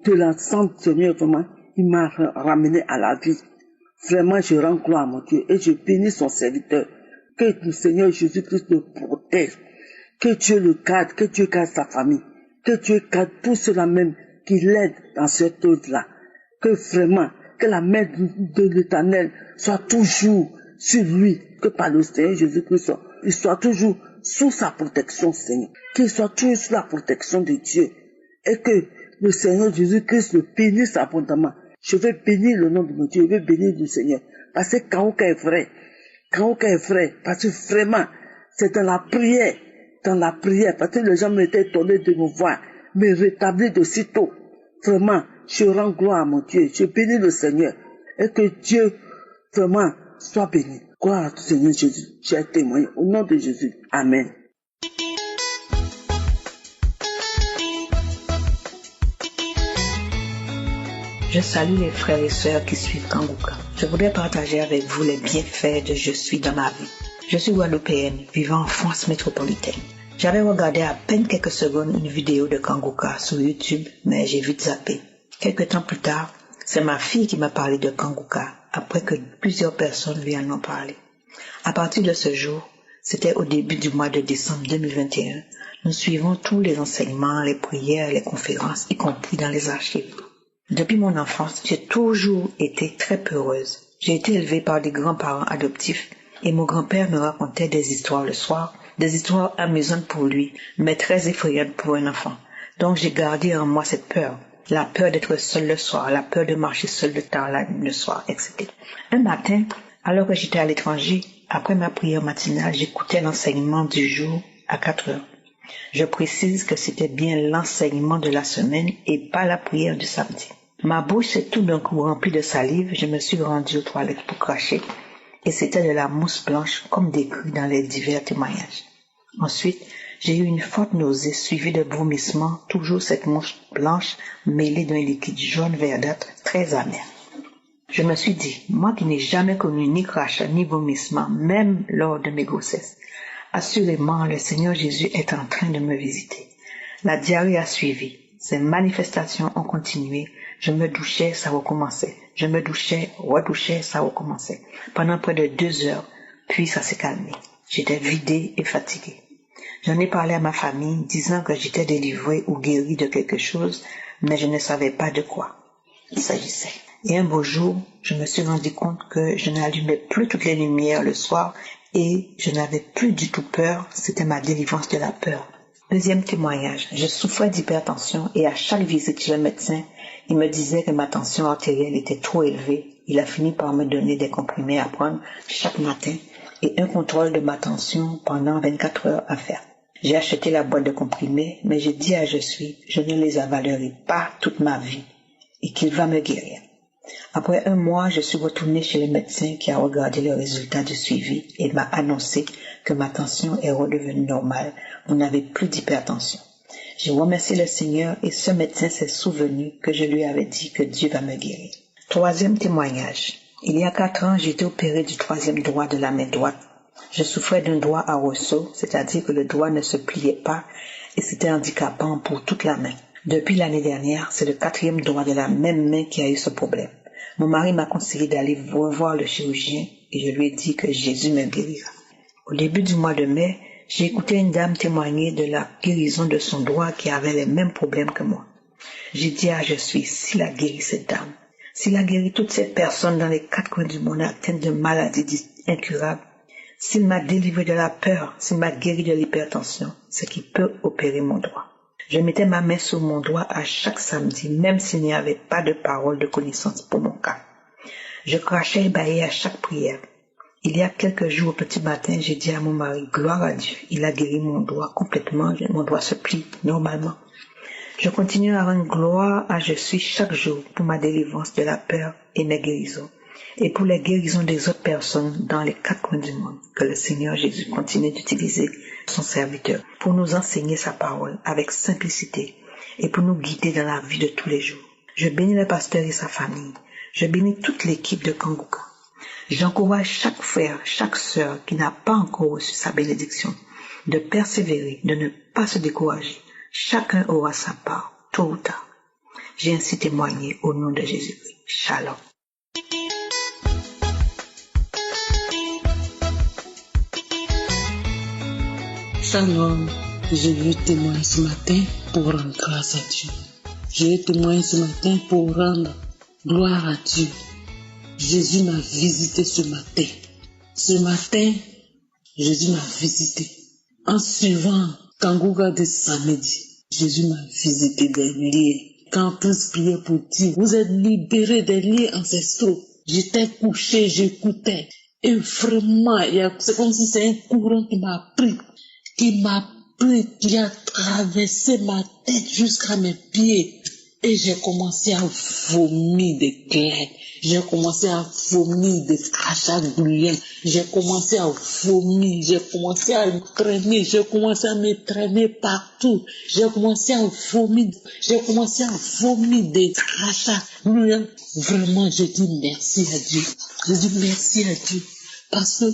de l'ensemble, Seigneur, vraiment, il m'a ramené à la vie. Vraiment, je rends gloire à mon Dieu et je bénis son serviteur. Que le Seigneur Jésus-Christ le protège. Que Dieu le garde, que Dieu garde sa famille. Que Dieu garde tout cela même qui l'aide dans cette œuvre-là. Que vraiment, que la main de l'Éternel soit toujours sur lui. Que par le Seigneur Jésus-Christ, il soit toujours sous sa protection, Seigneur. Qu'il soit toujours sous la protection de Dieu. Et que le Seigneur Jésus-Christ le bénisse abondamment. Je vais bénir le nom de mon Dieu, je vais bénir le Seigneur. Parce que Kanguka est vrai. Kanguka est vrai. Parce que vraiment, c'est dans la prière, parce que les gens m'étaient étonnés de me voir, me rétablir de sitôt. Vraiment, je rends gloire à mon Dieu, je bénis le Seigneur. Et que Dieu, vraiment, soit béni. Gloire au Seigneur Jésus. J'ai témoigné au nom de Jésus. Amen. Je salue les frères et sœurs qui suivent Kanguka. Je voudrais partager avec vous les bienfaits de Je suis dans ma vie. Je suis guadeloupéenne, vivant en France métropolitaine. J'avais regardé à peine quelques secondes une vidéo de Kanguka sur YouTube, mais j'ai vite zappé. Quelques temps plus tard, c'est ma fille qui m'a parlé de Kanguka, après que plusieurs personnes lui en ont parlé. À partir de ce jour, c'était au début du mois de décembre 2021, nous suivons tous les enseignements, les prières, les conférences, y compris dans les archives. Depuis mon enfance, j'ai toujours été très peureuse. J'ai été élevée par des grands-parents adoptifs et mon grand-père me racontait des histoires le soir, des histoires amusantes pour lui, mais très effrayantes pour un enfant. Donc j'ai gardé en moi cette peur, la peur d'être seule le soir, la peur de marcher seule le tard le soir, etc. Un matin, alors que j'étais à l'étranger, après ma prière matinale, j'écoutais l'enseignement du jour à 4 heures. Je précise que c'était bien l'enseignement de la semaine et pas la prière du samedi. Ma bouche s'est tout d'un coup remplie de salive, je me suis rendue aux toilettes pour cracher et c'était de la mousse blanche comme décrit dans les divers témoignages. Ensuite, j'ai eu une forte nausée suivie de vomissements, toujours cette mousse blanche mêlée d'un liquide jaune verdâtre très amer. Je me suis dit, moi qui n'ai jamais connu ni crachat ni vomissement, même lors de mes grossesses, assurément le Seigneur Jésus est en train de me visiter. La diarrhée a suivi, ces manifestations ont continué, je me douchais, ça recommençait, je me douchais, redouchais, ça recommençait, pendant près de 2 heures, puis ça s'est calmé. J'étais vidée et fatiguée. J'en ai parlé à ma famille, disant que j'étais délivrée ou guérie de quelque chose, mais je ne savais pas de quoi il s'agissait. Et un beau jour, je me suis rendu compte que je n'allumais plus toutes les lumières le soir et je n'avais plus du tout peur, c'était ma délivrance de la peur. Deuxième témoignage, je souffrais d'hypertension et à chaque visite chez le médecin, il me disait que ma tension artérielle était trop élevée. Il a fini par me donner des comprimés à prendre chaque matin et un contrôle de ma tension pendant 24 heures à faire. J'ai acheté la boîte de comprimés, mais j'ai dit à je ne les avalerai pas toute ma vie et qu'il va me guérir. Après 1 mois, je suis retournée chez le médecin qui a regardé le résultat du suivi et m'a annoncé que ma tension est redevenue normale. Vous n'avez plus d'hypertension. J'ai remercié le Seigneur et ce médecin s'est souvenu que je lui avais dit que Dieu va me guérir. Troisième témoignage. Il y a 4 ans, j'ai été opérée du 3e doigt de la main droite. Je souffrais d'un doigt à ressaut, c'est-à-dire que le doigt ne se pliait pas et c'était handicapant pour toute la main. Depuis l'année dernière, c'est le 4e doigt de la même main qui a eu ce problème. Mon mari m'a conseillé d'aller revoir le chirurgien et je lui ai dit que Jésus me guérira. Au début du mois de mai, j'ai écouté une dame témoigner de la guérison de son doigt qui avait les mêmes problèmes que moi. J'ai dit à s'il a guéri cette dame, s'il a guéri toutes ces personnes dans les 4 coins du monde atteintes de maladies incurables, s'il m'a délivré de la peur, s'il m'a guéri de l'hypertension, c'est qu'il peut opérer mon doigt. Je mettais ma main sur mon doigt à chaque samedi, même s'il n'y avait pas de parole de connaissance pour mon cas. Je crachais et bâillais à chaque prière. Il y a quelques jours au petit matin, j'ai dit à mon mari, gloire à Dieu, il a guéri mon doigt complètement, mon doigt se plie normalement. Je continue à rendre gloire à chaque jour pour ma délivrance de la peur et mes guérisons, et pour les guérisons des autres personnes dans les 4 coins du monde, que le Seigneur Jésus continue d'utiliser son serviteur pour nous enseigner sa parole avec simplicité et pour nous guider dans la vie de tous les jours. Je bénis le pasteur et sa famille. Je bénis toute l'équipe de Kanguka. J'encourage chaque frère, chaque sœur qui n'a pas encore reçu sa bénédiction de persévérer, de ne pas se décourager. Chacun aura sa part, tôt ou tard. J'ai ainsi témoigné au nom de Jésus-Christ. Shalom. Shalom, je veux témoigner ce matin pour rendre grâce à Dieu. Je veux témoigner ce matin pour rendre gloire à Dieu. Jésus m'a visité ce matin. Ce matin, Jésus m'a visité. En suivant Kanguka de samedi, Jésus m'a visité des liens. Quand tous priaient pour dire, vous êtes libérés des liens ancestraux. J'étais couché, j'écoutais. Et vraiment, c'est comme si c'est un courant qui m'a pris, qui a traversé ma tête jusqu'à mes pieds. Et j'ai commencé à vomir des clairs. J'ai commencé à vomir des crachats bouillants. J'ai commencé à vomir. J'ai commencé à me traîner. J'ai commencé à me traîner partout. J'ai commencé à vomir. J'ai commencé à vomir des crachats bouillants. Vraiment, je dis merci à Dieu. Je dis merci à Dieu. Parce que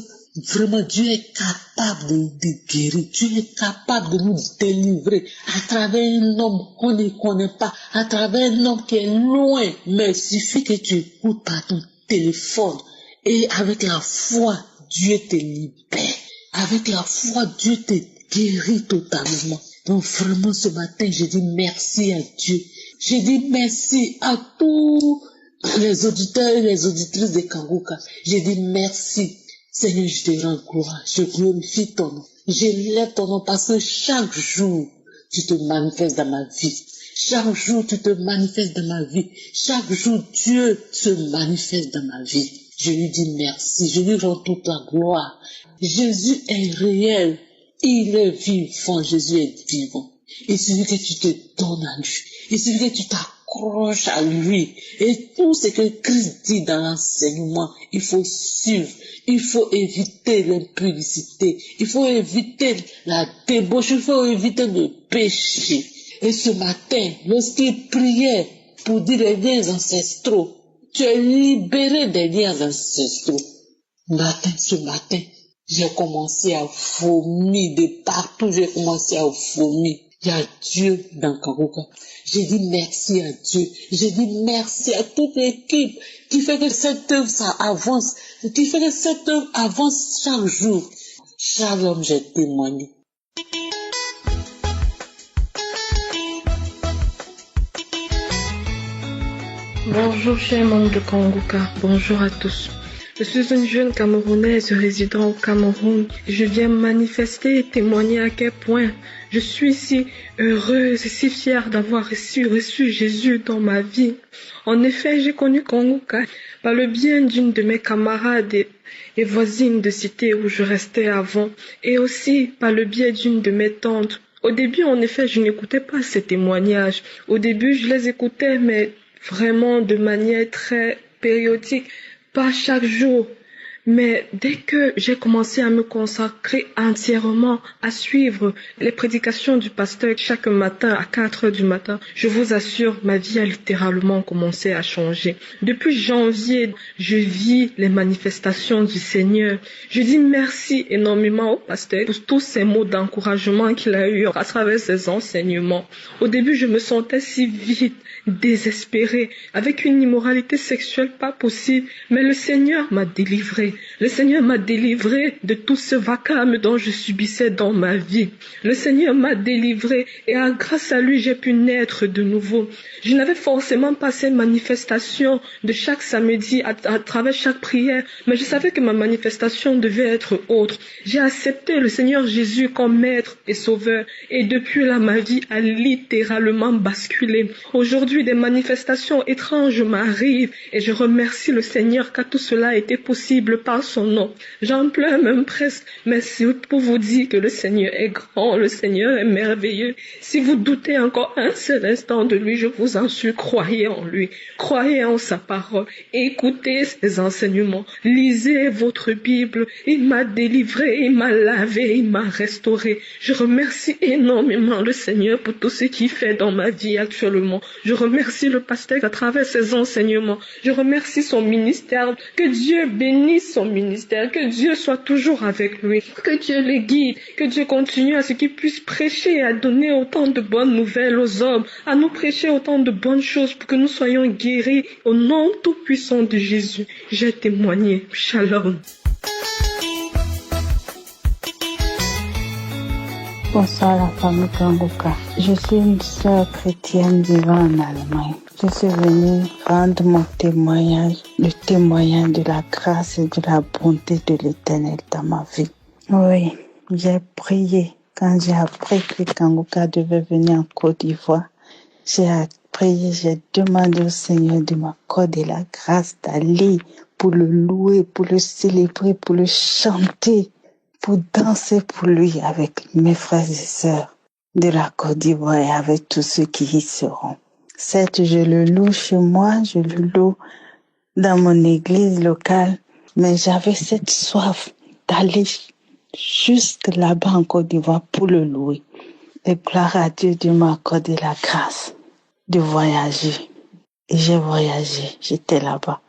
vraiment, Dieu est capable de guérir. Dieu est capable de nous délivrer à travers un homme qu'on ne connaît pas, à travers un homme qui est loin. Mais il suffit que tu écoutes par ton téléphone. Et avec la foi, Dieu te libère. Avec la foi, Dieu te guérit totalement. Donc vraiment, ce matin, je dis merci à Dieu. Je dis merci à tous les auditeurs et les auditrices de Kanguka. Je dis merci. Seigneur, je te rends gloire, je glorifie ton nom, je lève ton nom parce que chaque jour, tu te manifestes dans ma vie. Chaque jour, tu te manifestes dans ma vie. Chaque jour, Dieu se manifeste dans ma vie. Je lui dis merci, je lui rends toute la gloire. Jésus est réel, il est vivant, Jésus est vivant. Il suffit que tu te donnes à lui, il suffit que tu t'accroches à lui. Et tout ce que Christ dit dans l'enseignement, il faut suivre. Il faut éviter l'impudicité, il faut éviter la débauche, il faut éviter le péché. Et ce matin, lorsqu'il priait pour dire les liens ancestraux, tu es libéré des liens ancestraux. Ce matin, j'ai commencé à vomir de partout, j'ai commencé à vomir. Il y a Dieu dans Kanguka. J'ai dit merci à Dieu. J'ai dit merci à toute l'équipe qui fait que cette œuvre, ça avance. Qui fait que cette œuvre avance chaque jour. Shalom, j'ai témoigné. Bonjour, chers membres de Kanguka. Bonjour à tous. Je suis une jeune Camerounaise résidant au Cameroun. Je viens manifester et témoigner à quel point je suis si heureuse et si fière d'avoir reçu Jésus dans ma vie. En effet, j'ai connu Kanguka par le bien d'une de mes camarades et voisines de cité où je restais avant, et aussi par le biais d'une de mes tantes. Au début, en effet, je n'écoutais pas ces témoignages. Au début, je les écoutais, mais vraiment de manière très périodique. Pas chaque jour, mais dès que j'ai commencé à me consacrer entièrement à suivre les prédications du pasteur chaque matin à 4 heures du matin, je vous assure, ma vie a littéralement commencé à changer. Depuis janvier, je vis les manifestations du Seigneur. Je dis merci énormément au pasteur pour tous ces mots d'encouragement qu'il a eu à travers ses enseignements. Au début, je me sentais si vide, désespérée, avec une immoralité sexuelle pas possible, mais le Seigneur m'a délivrée. Le Seigneur m'a délivrée de tout ce vacarme dont je subissais dans ma vie. Le Seigneur m'a délivrée et grâce à lui, j'ai pu naître de nouveau. Je n'avais forcément pas ces manifestations de chaque samedi à travers chaque prière, mais je savais que ma manifestation devait être autre. J'ai accepté le Seigneur Jésus comme maître et sauveur et depuis là, ma vie a littéralement basculé. Aujourd'hui, des manifestations étranges m'arrivent et je remercie le Seigneur car tout cela a été possible par son nom. J'en pleure même presque, mais c'est pour vous dire que le Seigneur est grand, le Seigneur est merveilleux. Si vous doutez encore un seul instant de lui, je vous en supplie, croyez en lui, croyez en sa parole, écoutez ses enseignements, lisez votre Bible. Il m'a délivré, il m'a lavé, il m'a restauré. Je remercie énormément le Seigneur pour tout ce qu'il fait dans ma vie actuellement. Je remercie le pasteur à travers ses enseignements. Je remercie son ministère. Que Dieu bénisse bénisse son ministère, que Dieu soit toujours avec lui, que Dieu le guide, que Dieu continue à ce qu'il puisse prêcher et à donner autant de bonnes nouvelles aux hommes, à nous prêcher autant de bonnes choses pour que nous soyons guéris au nom tout-puissant de Jésus. J'ai témoigné. Shalom. Bonsoir la famille Kanguka. Je suis une sœur chrétienne vivant en Allemagne. Je suis venue rendre mon témoignage, le témoignage de la grâce et de la bonté de l'Éternel dans ma vie. Oui, j'ai prié. Quand j'ai appris que Kanguka devait venir en Côte d'Ivoire, j'ai prié, j'ai demandé au Seigneur de m'accorder la grâce d'aller pour le louer, pour le célébrer, pour le chanter, pour danser pour lui avec mes frères et sœurs de la Côte d'Ivoire et avec tous ceux qui y seront. Certes, je le loue chez moi, je le loue dans mon église locale, mais j'avais cette soif d'aller juste là-bas en Côte d'Ivoire pour le louer. Et gloire à Dieu, Dieu m'a accordé la grâce de voyager. Et j'ai voyagé, j'étais là-bas.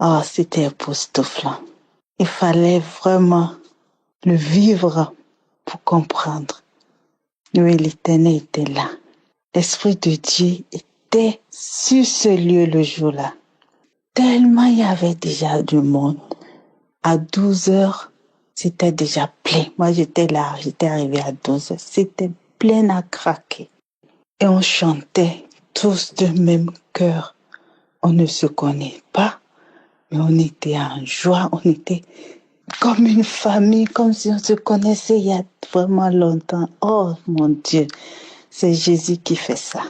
Oh, c'était époustouflant. Il fallait vraiment le vivre pour comprendre. Oui, l'Éternel était là. L'Esprit de Dieu était sur ce lieu le jour-là. Tellement il y avait déjà du monde. À 12 heures, c'était déjà plein. Moi, j'étais là, j'étais arrivée à 12 heures. C'était plein à craquer. Et on chantait tous de même cœur. On ne se connaît pas, mais on était en joie, on était comme une famille, comme si on se connaissait il y a vraiment longtemps. Oh mon Dieu, c'est Jésus qui fait ça.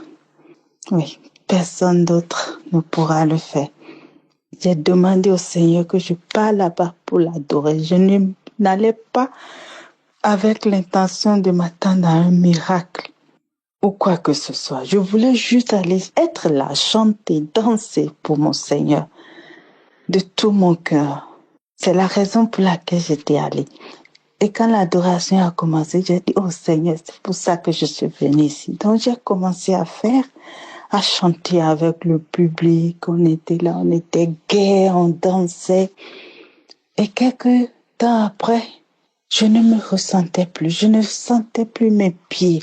Oui, personne d'autre ne pourra le faire. J'ai demandé au Seigneur que je parte là-bas pour l'adorer. Je n'allais pas avec l'intention de m'attendre à un miracle ou quoi que ce soit. Je voulais juste aller être là, chanter, danser pour mon Seigneur de tout mon cœur. C'est la raison pour laquelle j'étais allée. Et quand l'adoration a commencé, j'ai dit, oh Seigneur, c'est pour ça que je suis venue ici. Donc j'ai commencé à chanter avec le public. On était là, on était gai, on dansait. Et quelques temps après, je ne me ressentais plus. Je ne sentais plus mes pieds.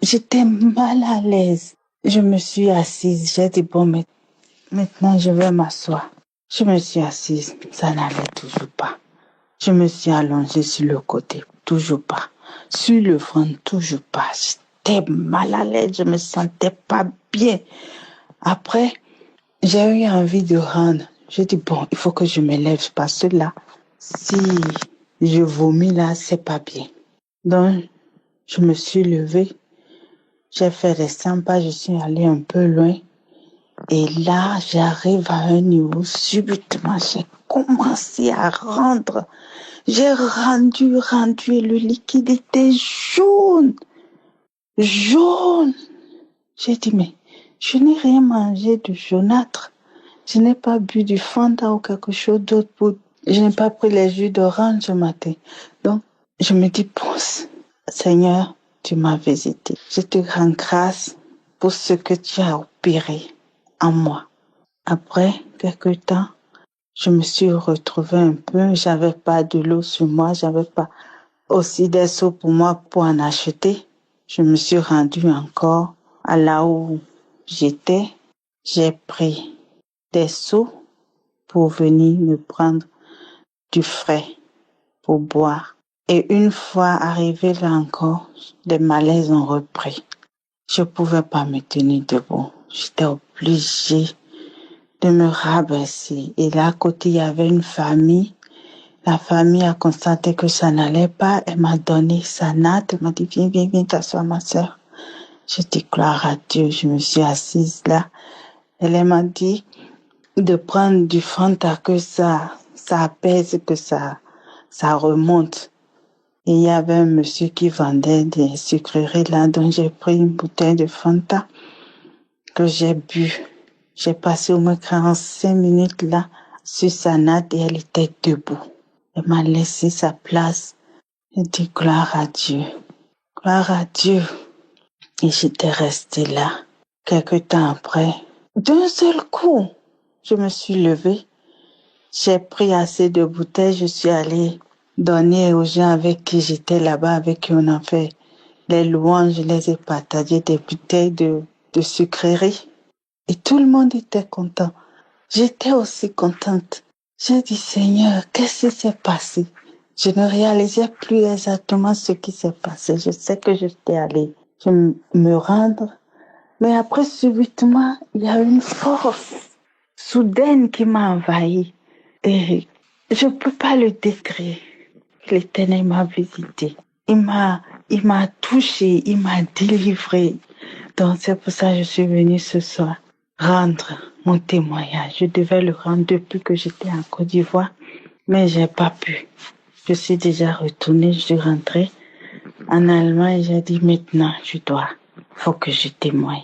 J'étais mal à l'aise. Je me suis assise. J'ai dit, bon, maintenant je vais m'asseoir. Je me suis assise, ça n'allait toujours pas. Je me suis allongée sur le côté, toujours pas. Sur le front, toujours pas. J'étais mal à l'aise, je me sentais pas bien. Après, j'ai eu envie de rendre. J'ai dit, bon, il faut que je me lève parce que là, si je vomis là, c'est pas bien. Donc, je me suis levée. J'ai fait les 100 pas, je suis allée un peu loin. Et là, j'arrive à un niveau, subitement, j'ai commencé à rendre. J'ai rendu, et le liquide était jaune. Jaune. J'ai dit, mais je n'ai rien mangé de jaunâtre. Je n'ai pas bu du Fanta ou quelque chose d'autre. Je n'ai pas pris les jus d'orange ce matin. Donc, je me dis, bon, Seigneur, tu m'as visité. Je te rends grâce pour ce que tu as opéré en moi. Après quelque temps, je me suis retrouvée un peu, j'avais pas de l'eau sur moi, j'avais pas aussi des seaux pour moi pour en acheter. Je me suis rendue encore à là où j'étais. J'ai pris des seaux pour venir me prendre du frais pour boire. Et une fois arrivée là encore, les malaises ont repris. Je pouvais pas me tenir debout. J'étais obligée de me rabaisser. Et là, à côté, il y avait une famille. La famille a constaté que ça n'allait pas. Elle m'a donné sa natte. Elle m'a dit, viens, t'asseoir, ma sœur. J'ai dit, gloire à Dieu. Je me suis assise là. Elle m'a dit de prendre du Fanta, que ça apaise, que ça remonte. Et il y avait un monsieur qui vendait des sucreries là, donc j'ai pris une bouteille de Fanta que j'ai bu. J'ai passé au moins 45 minutes là, sur sa natte et elle était debout. Elle m'a laissé sa place. J'ai dit gloire à Dieu. Gloire à Dieu. Et j'étais restée là. Quelque temps après, d'un seul coup, je me suis levée. J'ai pris assez de bouteilles, je suis allée donner aux gens avec qui j'étais là-bas, avec qui on a fait les louanges, je les ai partagées, des bouteilles de sucreries. Et tout le monde était content. J'étais aussi contente. J'ai dit, Seigneur, qu'est-ce qui s'est passé? Je ne réalisais plus exactement ce qui s'est passé. Je sais que j'étais allée me rendre. Mais après, subitement, il y a une force soudaine qui m'a envahie. Et je ne peux pas le décrire. L'Éternel m'a visité. Il m'a touché, il m'a délivré. Donc c'est pour ça que je suis venue ce soir rendre mon témoignage. Je devais le rendre depuis que j'étais en Côte d'Ivoire, mais j'ai pas pu. Je suis déjà retournée, je suis rentrée en Allemagne. J'ai dit maintenant, faut que je témoigne.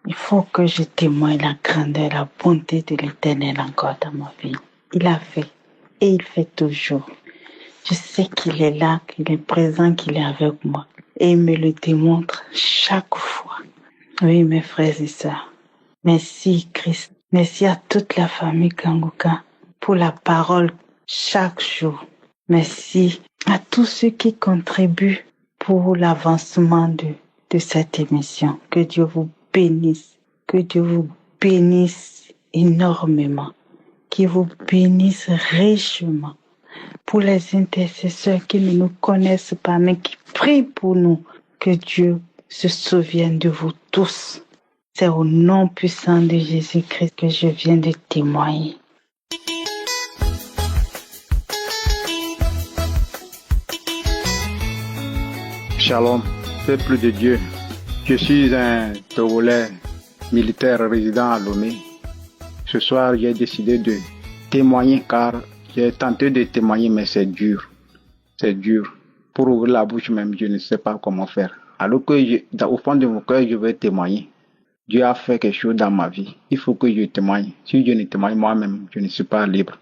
Il faut que je témoigne la grandeur, la bonté de l'Éternel encore dans ma vie. Il a fait et il fait toujours. Je sais qu'il est là, qu'il est présent, qu'il est avec moi. Et il me le démontre chaque fois. Oui, mes frères et sœurs. Merci Christ. Merci à toute la famille Kanguka pour la parole chaque jour. Merci à tous ceux qui contribuent pour l'avancement de cette émission. Que Dieu vous bénisse. Que Dieu vous bénisse énormément. Qu'il vous bénisse richement. Pour les intercesseurs qui ne nous connaissent pas, mais qui prient pour nous, que Dieu se souvienne de vous tous. C'est au nom puissant de Jésus-Christ que je viens de témoigner. Shalom, peuple de Dieu. Je suis un Togolais militaire résident à Lomé. Ce soir, j'ai décidé de témoigner car j'ai tenté de témoigner, mais c'est dur. C'est dur. Pour ouvrir la bouche même, je ne sais pas comment faire. Alors que au fond de mon cœur, je vais témoigner. Dieu a fait quelque chose dans ma vie. Il faut que je témoigne. Si je ne témoigne moi-même, je ne suis pas libre.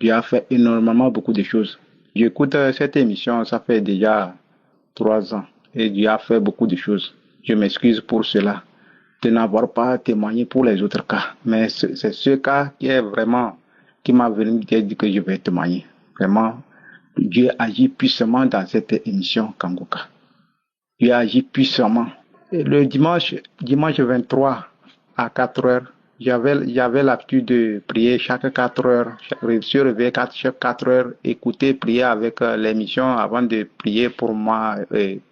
Dieu a fait énormément beaucoup de choses. J'écoute cette émission, ça fait déjà 3 ans. Et Dieu a fait beaucoup de choses. Je m'excuse pour cela. De n'avoir pas témoigné pour les autres cas. Mais c'est ce cas qui m'a venu dire que je vais témoigner. Vraiment, Dieu agit puissamment dans cette émission Kanguka. Dieu agit puissamment. Et le dimanche 23 à 4 heures, j'avais l'habitude de prier chaque 4 heures. Je suis réveillé chaque 4 heures, écouter, prier avec l'émission avant de prier pour moi,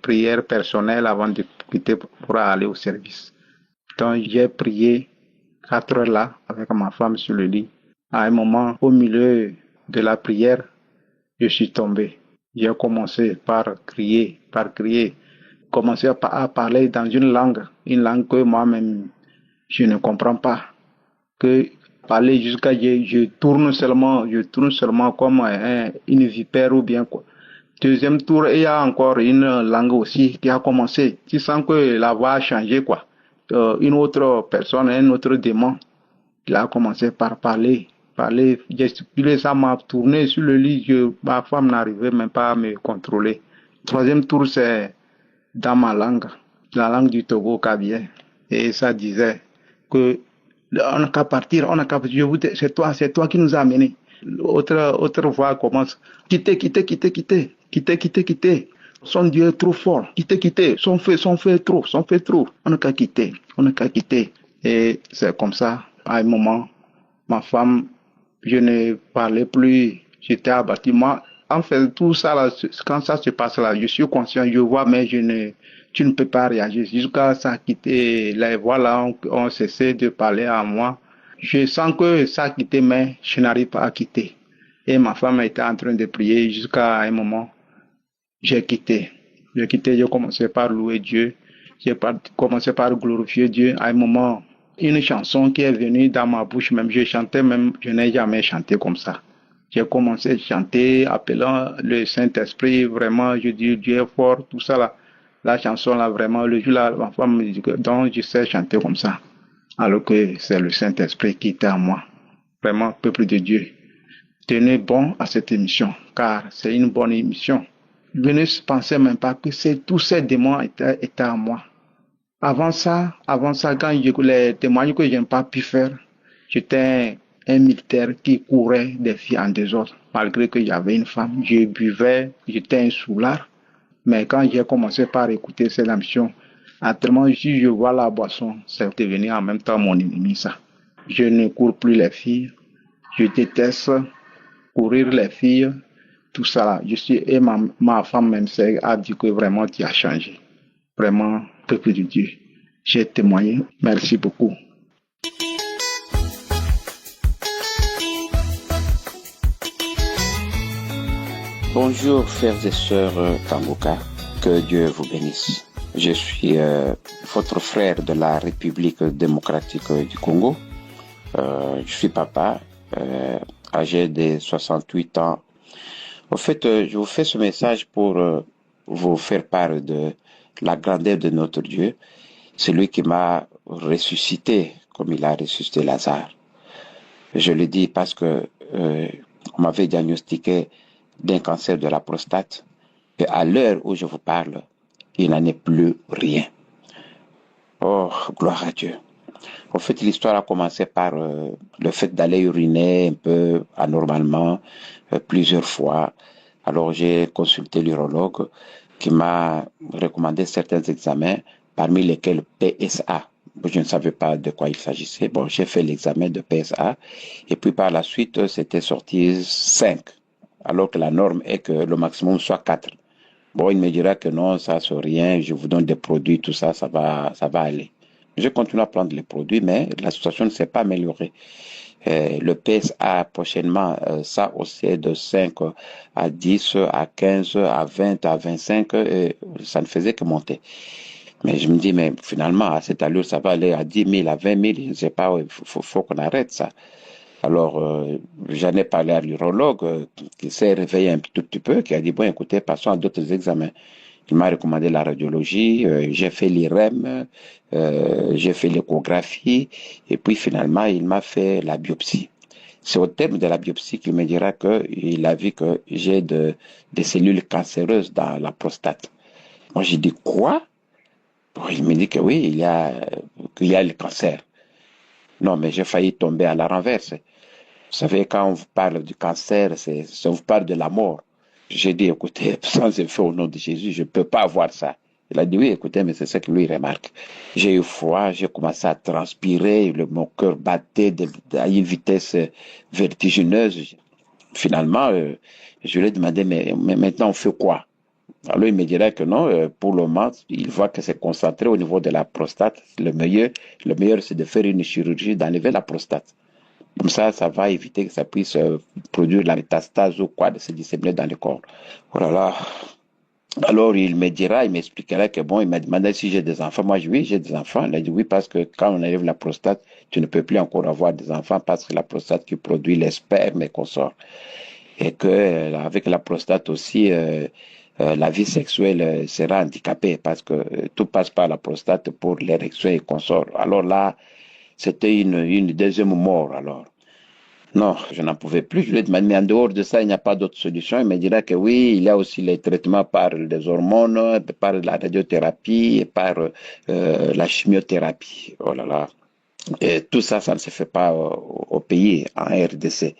prière personnelle avant de quitter pour aller au service. Donc j'ai prié 4 heures là avec ma femme sur le lit. À un moment, au milieu de la prière, je suis tombé. J'ai commencé par crier, commencé à parler dans une langue que moi-même je ne comprends pas. Que parler jusqu'à je tourne seulement comme une vipère ou bien quoi. Deuxième tour, il y a encore une langue aussi qui a commencé. Tu sens que la voix a changé quoi. Une autre personne, un autre démon, il a commencé par parler, gesticuler, ça m'a tourné sur le lit, ma femme n'arrivait même pas à me contrôler. Troisième tour, c'est dans ma langue, la langue du Togo Kabien, et ça disait que on n'a qu'à partir, c'est toi qui nous a amenés. Autre voix commence, quittez. Son Dieu est trop fort. Quittez. Son feu trop. On n'a qu'à quitter. Et c'est comme ça. À un moment, ma femme, je ne parlais plus. J'étais abattu. Moi, en fait, tout ça là, quand ça se passe là, je suis conscient, je vois, mais tu ne peux pas réagir. Jusqu'à ça a quitté. Les voix là ont cessé de parler à moi. Je sens que ça a quitté, mais je n'arrive pas à quitter. Et ma femme était en train de prier jusqu'à un moment. J'ai quitté, j'ai commencé par louer Dieu, j'ai commencé par glorifier Dieu. À un moment, une chanson qui est venue dans ma bouche, même je n'ai jamais chanté comme ça. J'ai commencé à chanter, appelant le Saint-Esprit, vraiment, je dis Dieu est fort, tout ça là. La chanson là, vraiment, le jour là, ma femme me dit que donc je sais chanter comme ça. Alors que c'est le Saint-Esprit qui était en moi. Vraiment, peuple de Dieu, tenez bon à cette émission, car c'est une bonne émission. Je ne pensais même pas que tous ces démons étaient en moi. Avant ça, quand les témoignages que je n'ai pas pu faire, j'étais un militaire qui courait des filles en désordre. Malgré que j'avais une femme, je buvais, j'étais un soulard. Mais quand j'ai commencé par écouter ces émissions, actuellement, si je vois la boisson, c'est devenu en même temps mon ennemi, ça. Je ne cours plus les filles. Je déteste courir les filles. Tout ça là. Et ma femme même a dit que vraiment tu as changé. Vraiment, peuple de Dieu. J'ai témoigné. Merci beaucoup. Bonjour frères et sœurs Kanguka, que Dieu vous bénisse. Je suis votre frère de la République démocratique du Congo. Je suis papa, âgé de 68 ans. Au fait, je vous fais ce message pour vous faire part de la grandeur de notre Dieu, celui qui m'a ressuscité comme il a ressuscité Lazare. Je le dis parce que on m'avait diagnostiqué d'un cancer de la prostate, et à l'heure où je vous parle, il n'en est plus rien. Oh, gloire à Dieu. En fait, l'histoire a commencé par le fait d'aller uriner un peu anormalement plusieurs fois. Alors, j'ai consulté l'urologue qui m'a recommandé certains examens, parmi lesquels PSA. Je ne savais pas de quoi il s'agissait. Bon, j'ai fait l'examen de PSA et puis par la suite, c'était sorti 5. Alors que la norme est que le maximum soit 4. Bon, il me dira que non, ça c'est rien, je vous donne des produits, tout ça, ça va aller. Je continue à prendre les produits, mais la situation ne s'est pas améliorée. Le PSA prochainement, ça aussi de 5 à 10, à 15, à 20, à 25, ça ne faisait que monter. Mais je me dis, mais finalement, à cette allure, ça va aller à 10 000, à 20 000, je ne sais pas, il faut qu'on arrête ça. Alors, j'en ai parlé à l'urologue qui s'est réveillé un tout petit peu, qui a dit, bon, écoutez, passons à d'autres examens. Il m'a recommandé la radiologie, j'ai fait l'IRM, j'ai fait l'échographie, et puis finalement, il m'a fait la biopsie. C'est au terme de la biopsie qu'il me dira qu'il a vu que j'ai des cellules cancéreuses dans la prostate. Moi, j'ai dit, quoi? Bon, il me dit que oui, qu'il y a le cancer. Non, mais j'ai failli tomber à la renverse. Vous savez, quand on vous parle du cancer, on vous parle de la mort. J'ai dit, écoutez, sans effet au nom de Jésus, je ne peux pas avoir ça. Il a dit, oui, écoutez, mais c'est ça que lui remarque. J'ai eu froid, j'ai commencé à transpirer, mon cœur battait à une vitesse vertigineuse. Finalement, je lui ai demandé, mais maintenant on fait quoi? Alors il me dirait que non, pour le moment, il voit que c'est concentré au niveau de la prostate. Le meilleur c'est de faire une chirurgie, d'enlever la prostate. Comme ça va éviter que ça puisse produire la métastase ou quoi, de se disséminer dans le corps. Oh là là. Alors il m'expliquera que bon, il m'a demandé si j'ai des enfants. Moi, oui, j'ai des enfants. Il a dit oui, parce que quand on enlève la prostate, tu ne peux plus encore avoir des enfants parce que la prostate qui produit les spermes et consorts. Et que avec la prostate aussi, la vie sexuelle sera handicapée parce que tout passe par la prostate pour l'érection et consorts. Alors là, c'était une deuxième mort alors. Non, je n'en pouvais plus. Je lui ai demandé, mais en dehors de ça, il n'y a pas d'autre solution. Il me dira que oui, il y a aussi les traitements par les hormones, par la radiothérapie et par la chimiothérapie. Oh là là. Et tout ça, ça ne se fait pas au pays, en RDC.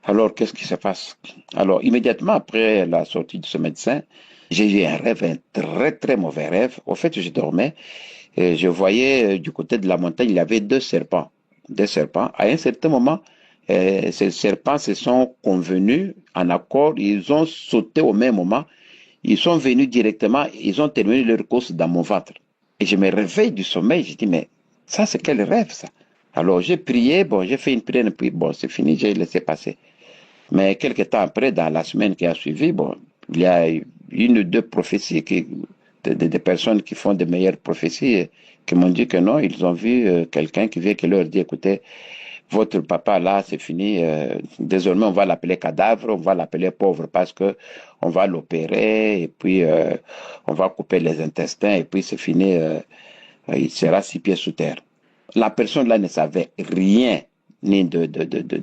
Alors, qu'est-ce qui se passe? Alors, immédiatement après la sortie de ce médecin, j'ai eu un rêve, un très très mauvais rêve. Au fait, je dormais et je voyais du côté de la montagne, il y avait deux serpents. À un certain moment, ces serpents se sont convenus en accord, ils ont sauté au même moment, ils sont venus directement, ils ont terminé leur course dans mon ventre. Et je me réveille du sommeil, je dis, mais ça c'est quel rêve ça? Alors j'ai prié, bon, j'ai fait une prière, puis bon, c'est fini, j'ai laissé passer. Mais quelques temps après, dans la semaine qui a suivi, bon, il y a une ou deux prophéties, des personnes qui font de meilleures prophéties, qui m'ont dit que non, ils ont vu quelqu'un qui vient, qui leur dit, écoutez, votre papa là, c'est fini, désormais on va l'appeler cadavre, on va l'appeler pauvre parce que on va l'opérer et puis on va couper les intestins et puis c'est fini, il sera 6 pieds sous terre. La personne là ne savait rien, ni de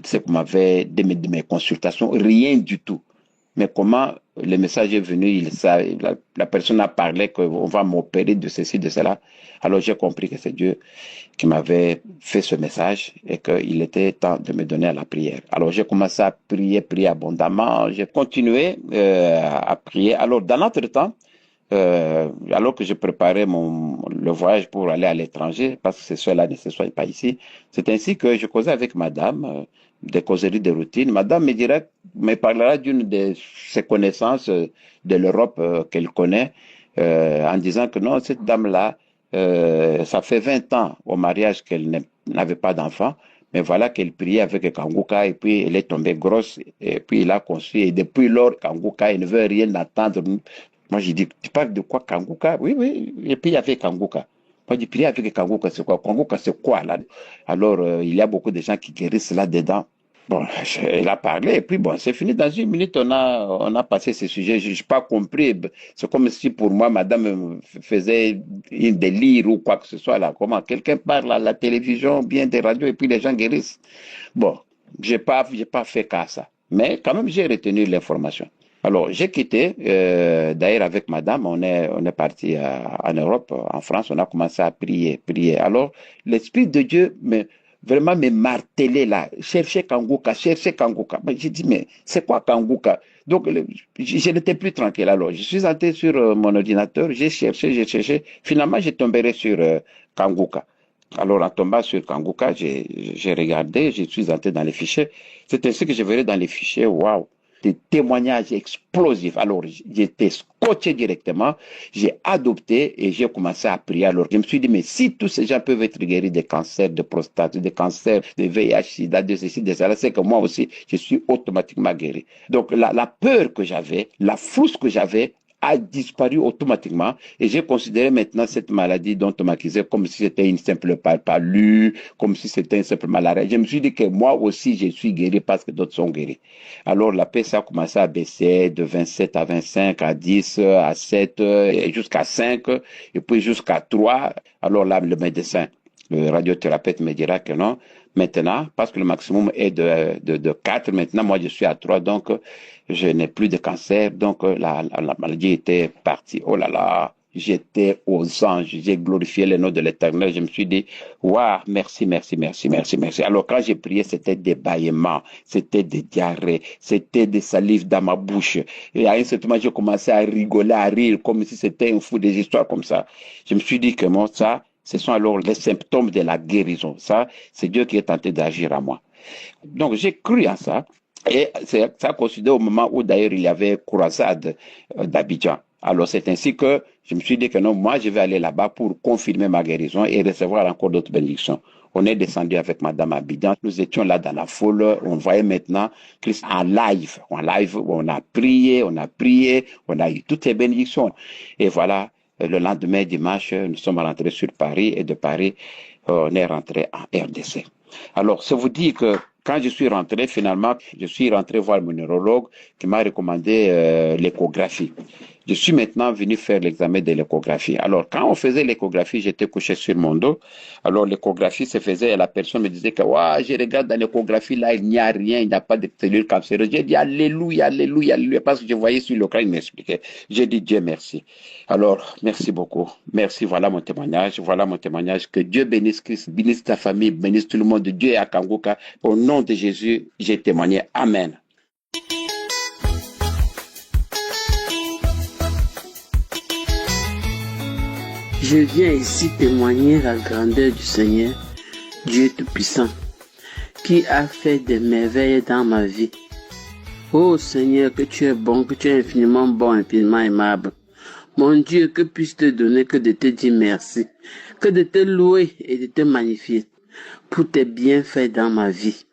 ce qu'on m'avait, de mes consultations, rien du tout. Mais comment le message est venu, la personne a parlé qu'on va m'opérer de ceci, de cela. Alors j'ai compris que c'est Dieu qui m'avait fait ce message et qu'il était temps de me donner à la prière. Alors j'ai commencé à prier abondamment. J'ai continué à prier. Alors dans l'entretemps, alors que je préparais le voyage pour aller à l'étranger, parce que c'est cela ne se soit pas ici, c'est ainsi que je causais avec madame, des causeries de routine. Madame me parlera d'une de ses connaissances de l'Europe qu'elle connaît, en disant que non, cette dame-là, ça fait 20 ans au mariage qu'elle n'avait pas d'enfant, mais voilà qu'elle priait avec Kanguka et puis elle est tombée grosse et puis il a conçu et depuis lors Kanguka, il ne veut rien attendre. Moi, j'ai dit, tu parles de quoi, Kanguka? Oui, oui, et puis il y avait Kanguka. Moi, j'ai dit, prier avec Kanguka, c'est quoi? Kanguka, c'est quoi, là? Alors, il y a beaucoup de gens qui guérissent là-dedans. Bon, elle a parlé, et puis bon, c'est fini. Dans une minute, on a passé ce sujet. Je n'ai pas compris. C'est comme si pour moi, madame faisait un délire ou quoi que ce soit, là. Comment? Quelqu'un parle à la télévision, bien des radios, et puis les gens guérissent. Bon, j'ai pas fait cas ça. Mais quand même, j'ai retenu l'information. Alors, j'ai quitté, d'ailleurs avec madame, on est parti en Europe, en France, on a commencé à prier. Alors, l'Esprit de Dieu vraiment me martelait là, chercher Kanguka. J'ai dit, mais c'est quoi Kanguka? Donc, je n'étais plus tranquille. Alors, je suis entré sur mon ordinateur, j'ai cherché. Finalement, j'ai tombé sur Kanguka. Alors, en tombant sur Kanguka, j'ai regardé, je suis entré dans les fichiers. C'est ainsi que je verrai dans les fichiers, waouh, des témoignages explosifs. Alors, j'étais scotché directement, j'ai adopté et j'ai commencé à prier. Alors, je me suis dit, mais si tous ces gens peuvent être guéris des cancers de prostate, des cancers de VIH, SIDA, de ceci, de cela, c'est que moi aussi, je suis automatiquement guéri. Donc, la peur que j'avais, la frousse que j'avais, a disparu automatiquement et j'ai considéré maintenant cette maladie dont on m'accusait comme si c'était une simple palu, comme si c'était une simple malaria. Je me suis dit que moi aussi je suis guéri parce que d'autres sont guéris. Alors la paix ça a commencé à baisser de 27 à 25, à 10, à 7, et jusqu'à 5 et puis jusqu'à 3. Alors là le médecin, le radiothérapeute me dira que non. Maintenant, parce que le maximum est de 4, maintenant moi je suis à 3, donc je n'ai plus de cancer, donc la maladie était partie. Oh là là, j'étais aux anges, j'ai glorifié le nom de l'Éternel, je me suis dit, waouh, merci. Alors quand j'ai prié, c'était des bâillements, c'était des diarrhées, c'était des salives dans ma bouche. Et à un certain moment, j'ai commencé à rigoler, à rire, comme si c'était un fou, des histoires comme ça. Je me suis dit que moi, ça, ce sont alors les symptômes de la guérison. Ça, c'est Dieu qui est tenté d'agir à moi. Donc, j'ai cru en ça. Et ça a coïncidé au moment où d'ailleurs il y avait croisade d'Abidjan. Alors, c'est ainsi que je me suis dit que non, moi, je vais aller là-bas pour confirmer ma guérison et recevoir encore d'autres bénédictions. On est descendu avec madame Abidjan. Nous étions là dans la foule. On voyait maintenant Christ en live. On a prié, on a eu toutes ces bénédictions. Et voilà. Le lendemain, dimanche, nous sommes rentrés sur Paris et de Paris, on est rentré en RDC. Alors, ça vous dit que quand je suis rentré, finalement, je suis rentré voir mon neurologue qui m'a recommandé l'échographie. Je suis maintenant venu faire l'examen de l'échographie. Alors, quand on faisait l'échographie, j'étais couché sur mon dos. Alors, l'échographie se faisait et la personne me disait que, ouais, je regarde dans l'échographie, là, il n'y a rien, il n'y a pas de cellules cancéreuses. J'ai dit, alléluia, parce que je voyais sur le crâne, il m'expliquait. J'ai dit, Dieu merci. Alors, merci beaucoup. Merci, voilà mon témoignage. Que Dieu bénisse Christ, bénisse ta famille, bénisse tout le monde. Dieu est à Kanguka. Au nom de Jésus, j'ai témoigné. Amen. Je viens ici témoigner la grandeur du Seigneur, Dieu Tout-Puissant, qui a fait des merveilles dans ma vie. Oh Seigneur, que tu es bon, que tu es infiniment bon, infiniment aimable. Mon Dieu, que puis-je te donner que de te dire merci, que de te louer et de te magnifier pour tes bienfaits dans ma vie.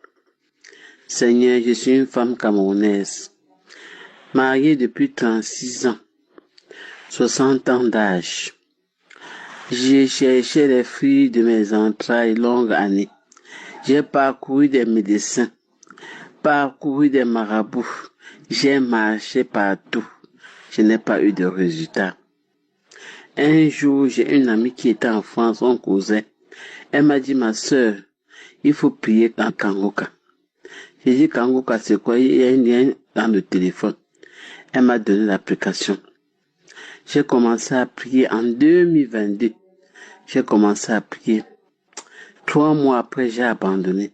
Seigneur, je suis une femme camerounaise, mariée depuis 36 ans, 60 ans d'âge. J'ai cherché les fruits de mes entrailles longues années. J'ai parcouru des médecins, parcouru des marabouts. J'ai marché partout. Je n'ai pas eu de résultat. Un jour, j'ai une amie qui était en France, on causait. Elle m'a dit, ma sœur, il faut prier dans Kanguka. J'ai dit, Kanguka, c'est quoi? Il y a une ligne dans le téléphone. Elle m'a donné l'application. J'ai commencé à prier en 2022. J'ai commencé à prier. 3 mois après, j'ai abandonné.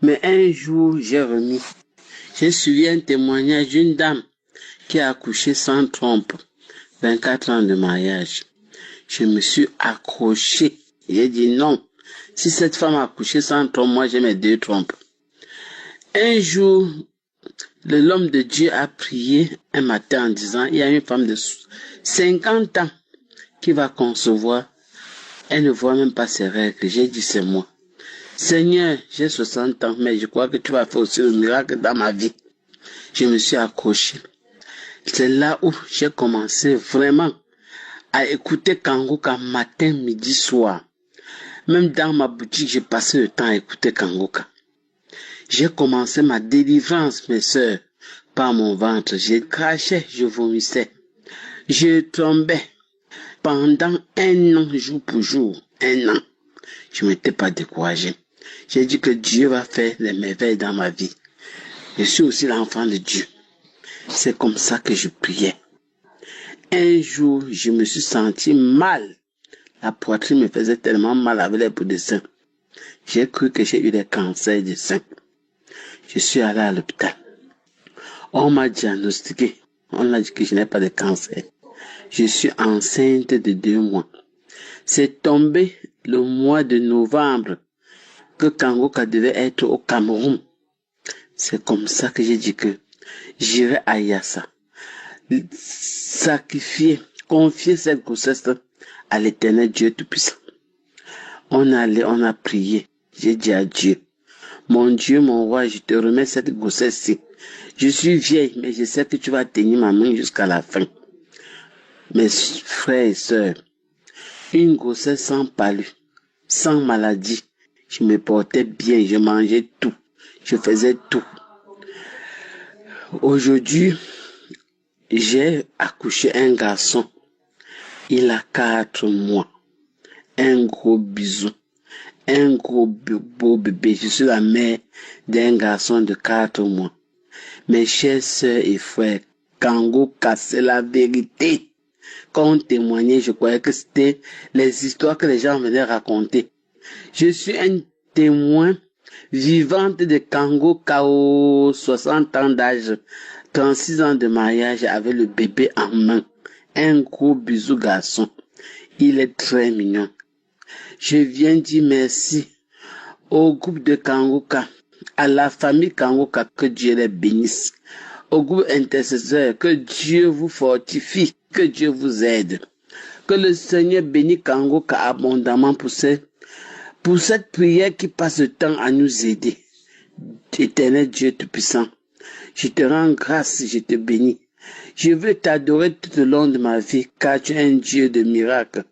Mais un jour, j'ai remis. J'ai suivi un témoignage d'une dame qui a accouché sans trompe. 24 ans de mariage. Je me suis accroché. J'ai dit non. Si cette femme a accouché sans trompe, moi j'ai mes 2 trompes. Un jour, l'homme de Dieu a prié un matin en disant, il y a une femme de 50 ans qui va concevoir. Elle ne voit même pas ses règles. J'ai dit, c'est moi. Seigneur, j'ai 60 ans, mais je crois que tu vas faire aussi le miracle dans ma vie. Je me suis accroché. C'est là où j'ai commencé vraiment à écouter Kangoka matin, midi, soir. Même dans ma boutique, j'ai passé le temps à écouter Kangoka. J'ai commencé ma délivrance, mes sœurs, par mon ventre. Je crachais, je vomissais. Je tombais pendant 1 an, jour pour jour. 1 an. Je ne m'étais pas découragé. J'ai dit que Dieu va faire des merveilles dans ma vie. Je suis aussi l'enfant de Dieu. C'est comme ça que je priais. Un jour, je me suis senti mal. La poitrine me faisait tellement mal avec les bouts de sein. J'ai cru que j'ai eu des cancers du sein. Je suis allé à l'hôpital. On m'a diagnostiqué. On a dit que je n'ai pas de cancer. Je suis enceinte de 2 mois. C'est tombé le mois de novembre que Kangoka devait être au Cameroun. C'est comme ça que j'ai dit que j'irai à Yassa. Sacrifier, confier cette grossesse à l'Éternel Dieu Tout-Puissant. On a prié. J'ai dit à Dieu, mon Dieu, mon roi, je te remets cette grossesse-ci. Je suis vieille, mais je sais que tu vas tenir ma main jusqu'à la fin. Mes frères et sœurs, une grossesse sans palu, sans maladie. Je me portais bien, je mangeais tout, je faisais tout. Aujourd'hui, j'ai accouché un garçon. Il a 4 mois. Un gros bisou. Un gros beau bébé. Je suis la mère d'un garçon de 4 mois. Mes chers sœurs et frères, Kangoka, c'est la vérité. Quand on témoignait, je croyais que c'était les histoires que les gens venaient raconter. Je suis un témoin vivante de Kangoka aux 60 ans d'âge, 36 ans de mariage avec le bébé en main. Un gros bisou garçon. Il est très mignon. Je viens dire merci au groupe de Kangoka, à la famille Kangoka, que Dieu les bénisse. Au groupe intercesseur, que Dieu vous fortifie, que Dieu vous aide. Que le Seigneur bénisse Kangoka abondamment pour cette prière qui passe le temps à nous aider. Éternel Dieu Tout-Puissant, je te rends grâce, je te bénis. Je veux t'adorer tout le long de ma vie, car tu es un Dieu de miracles.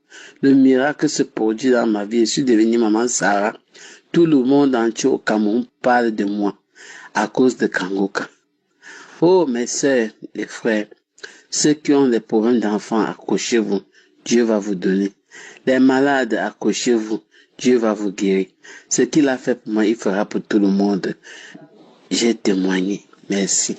Le miracle se produit dans ma vie. Je suis devenue maman Sarah. Tout le monde entier au Cameroun parle de moi à cause de Kangoka. Oh, mes sœurs et frères, ceux qui ont des problèmes d'enfants, accrochez-vous. Dieu va vous donner. Les malades, accrochez-vous. Dieu va vous guérir. Ce qu'il a fait pour moi, il fera pour tout le monde. J'ai témoigné. Merci.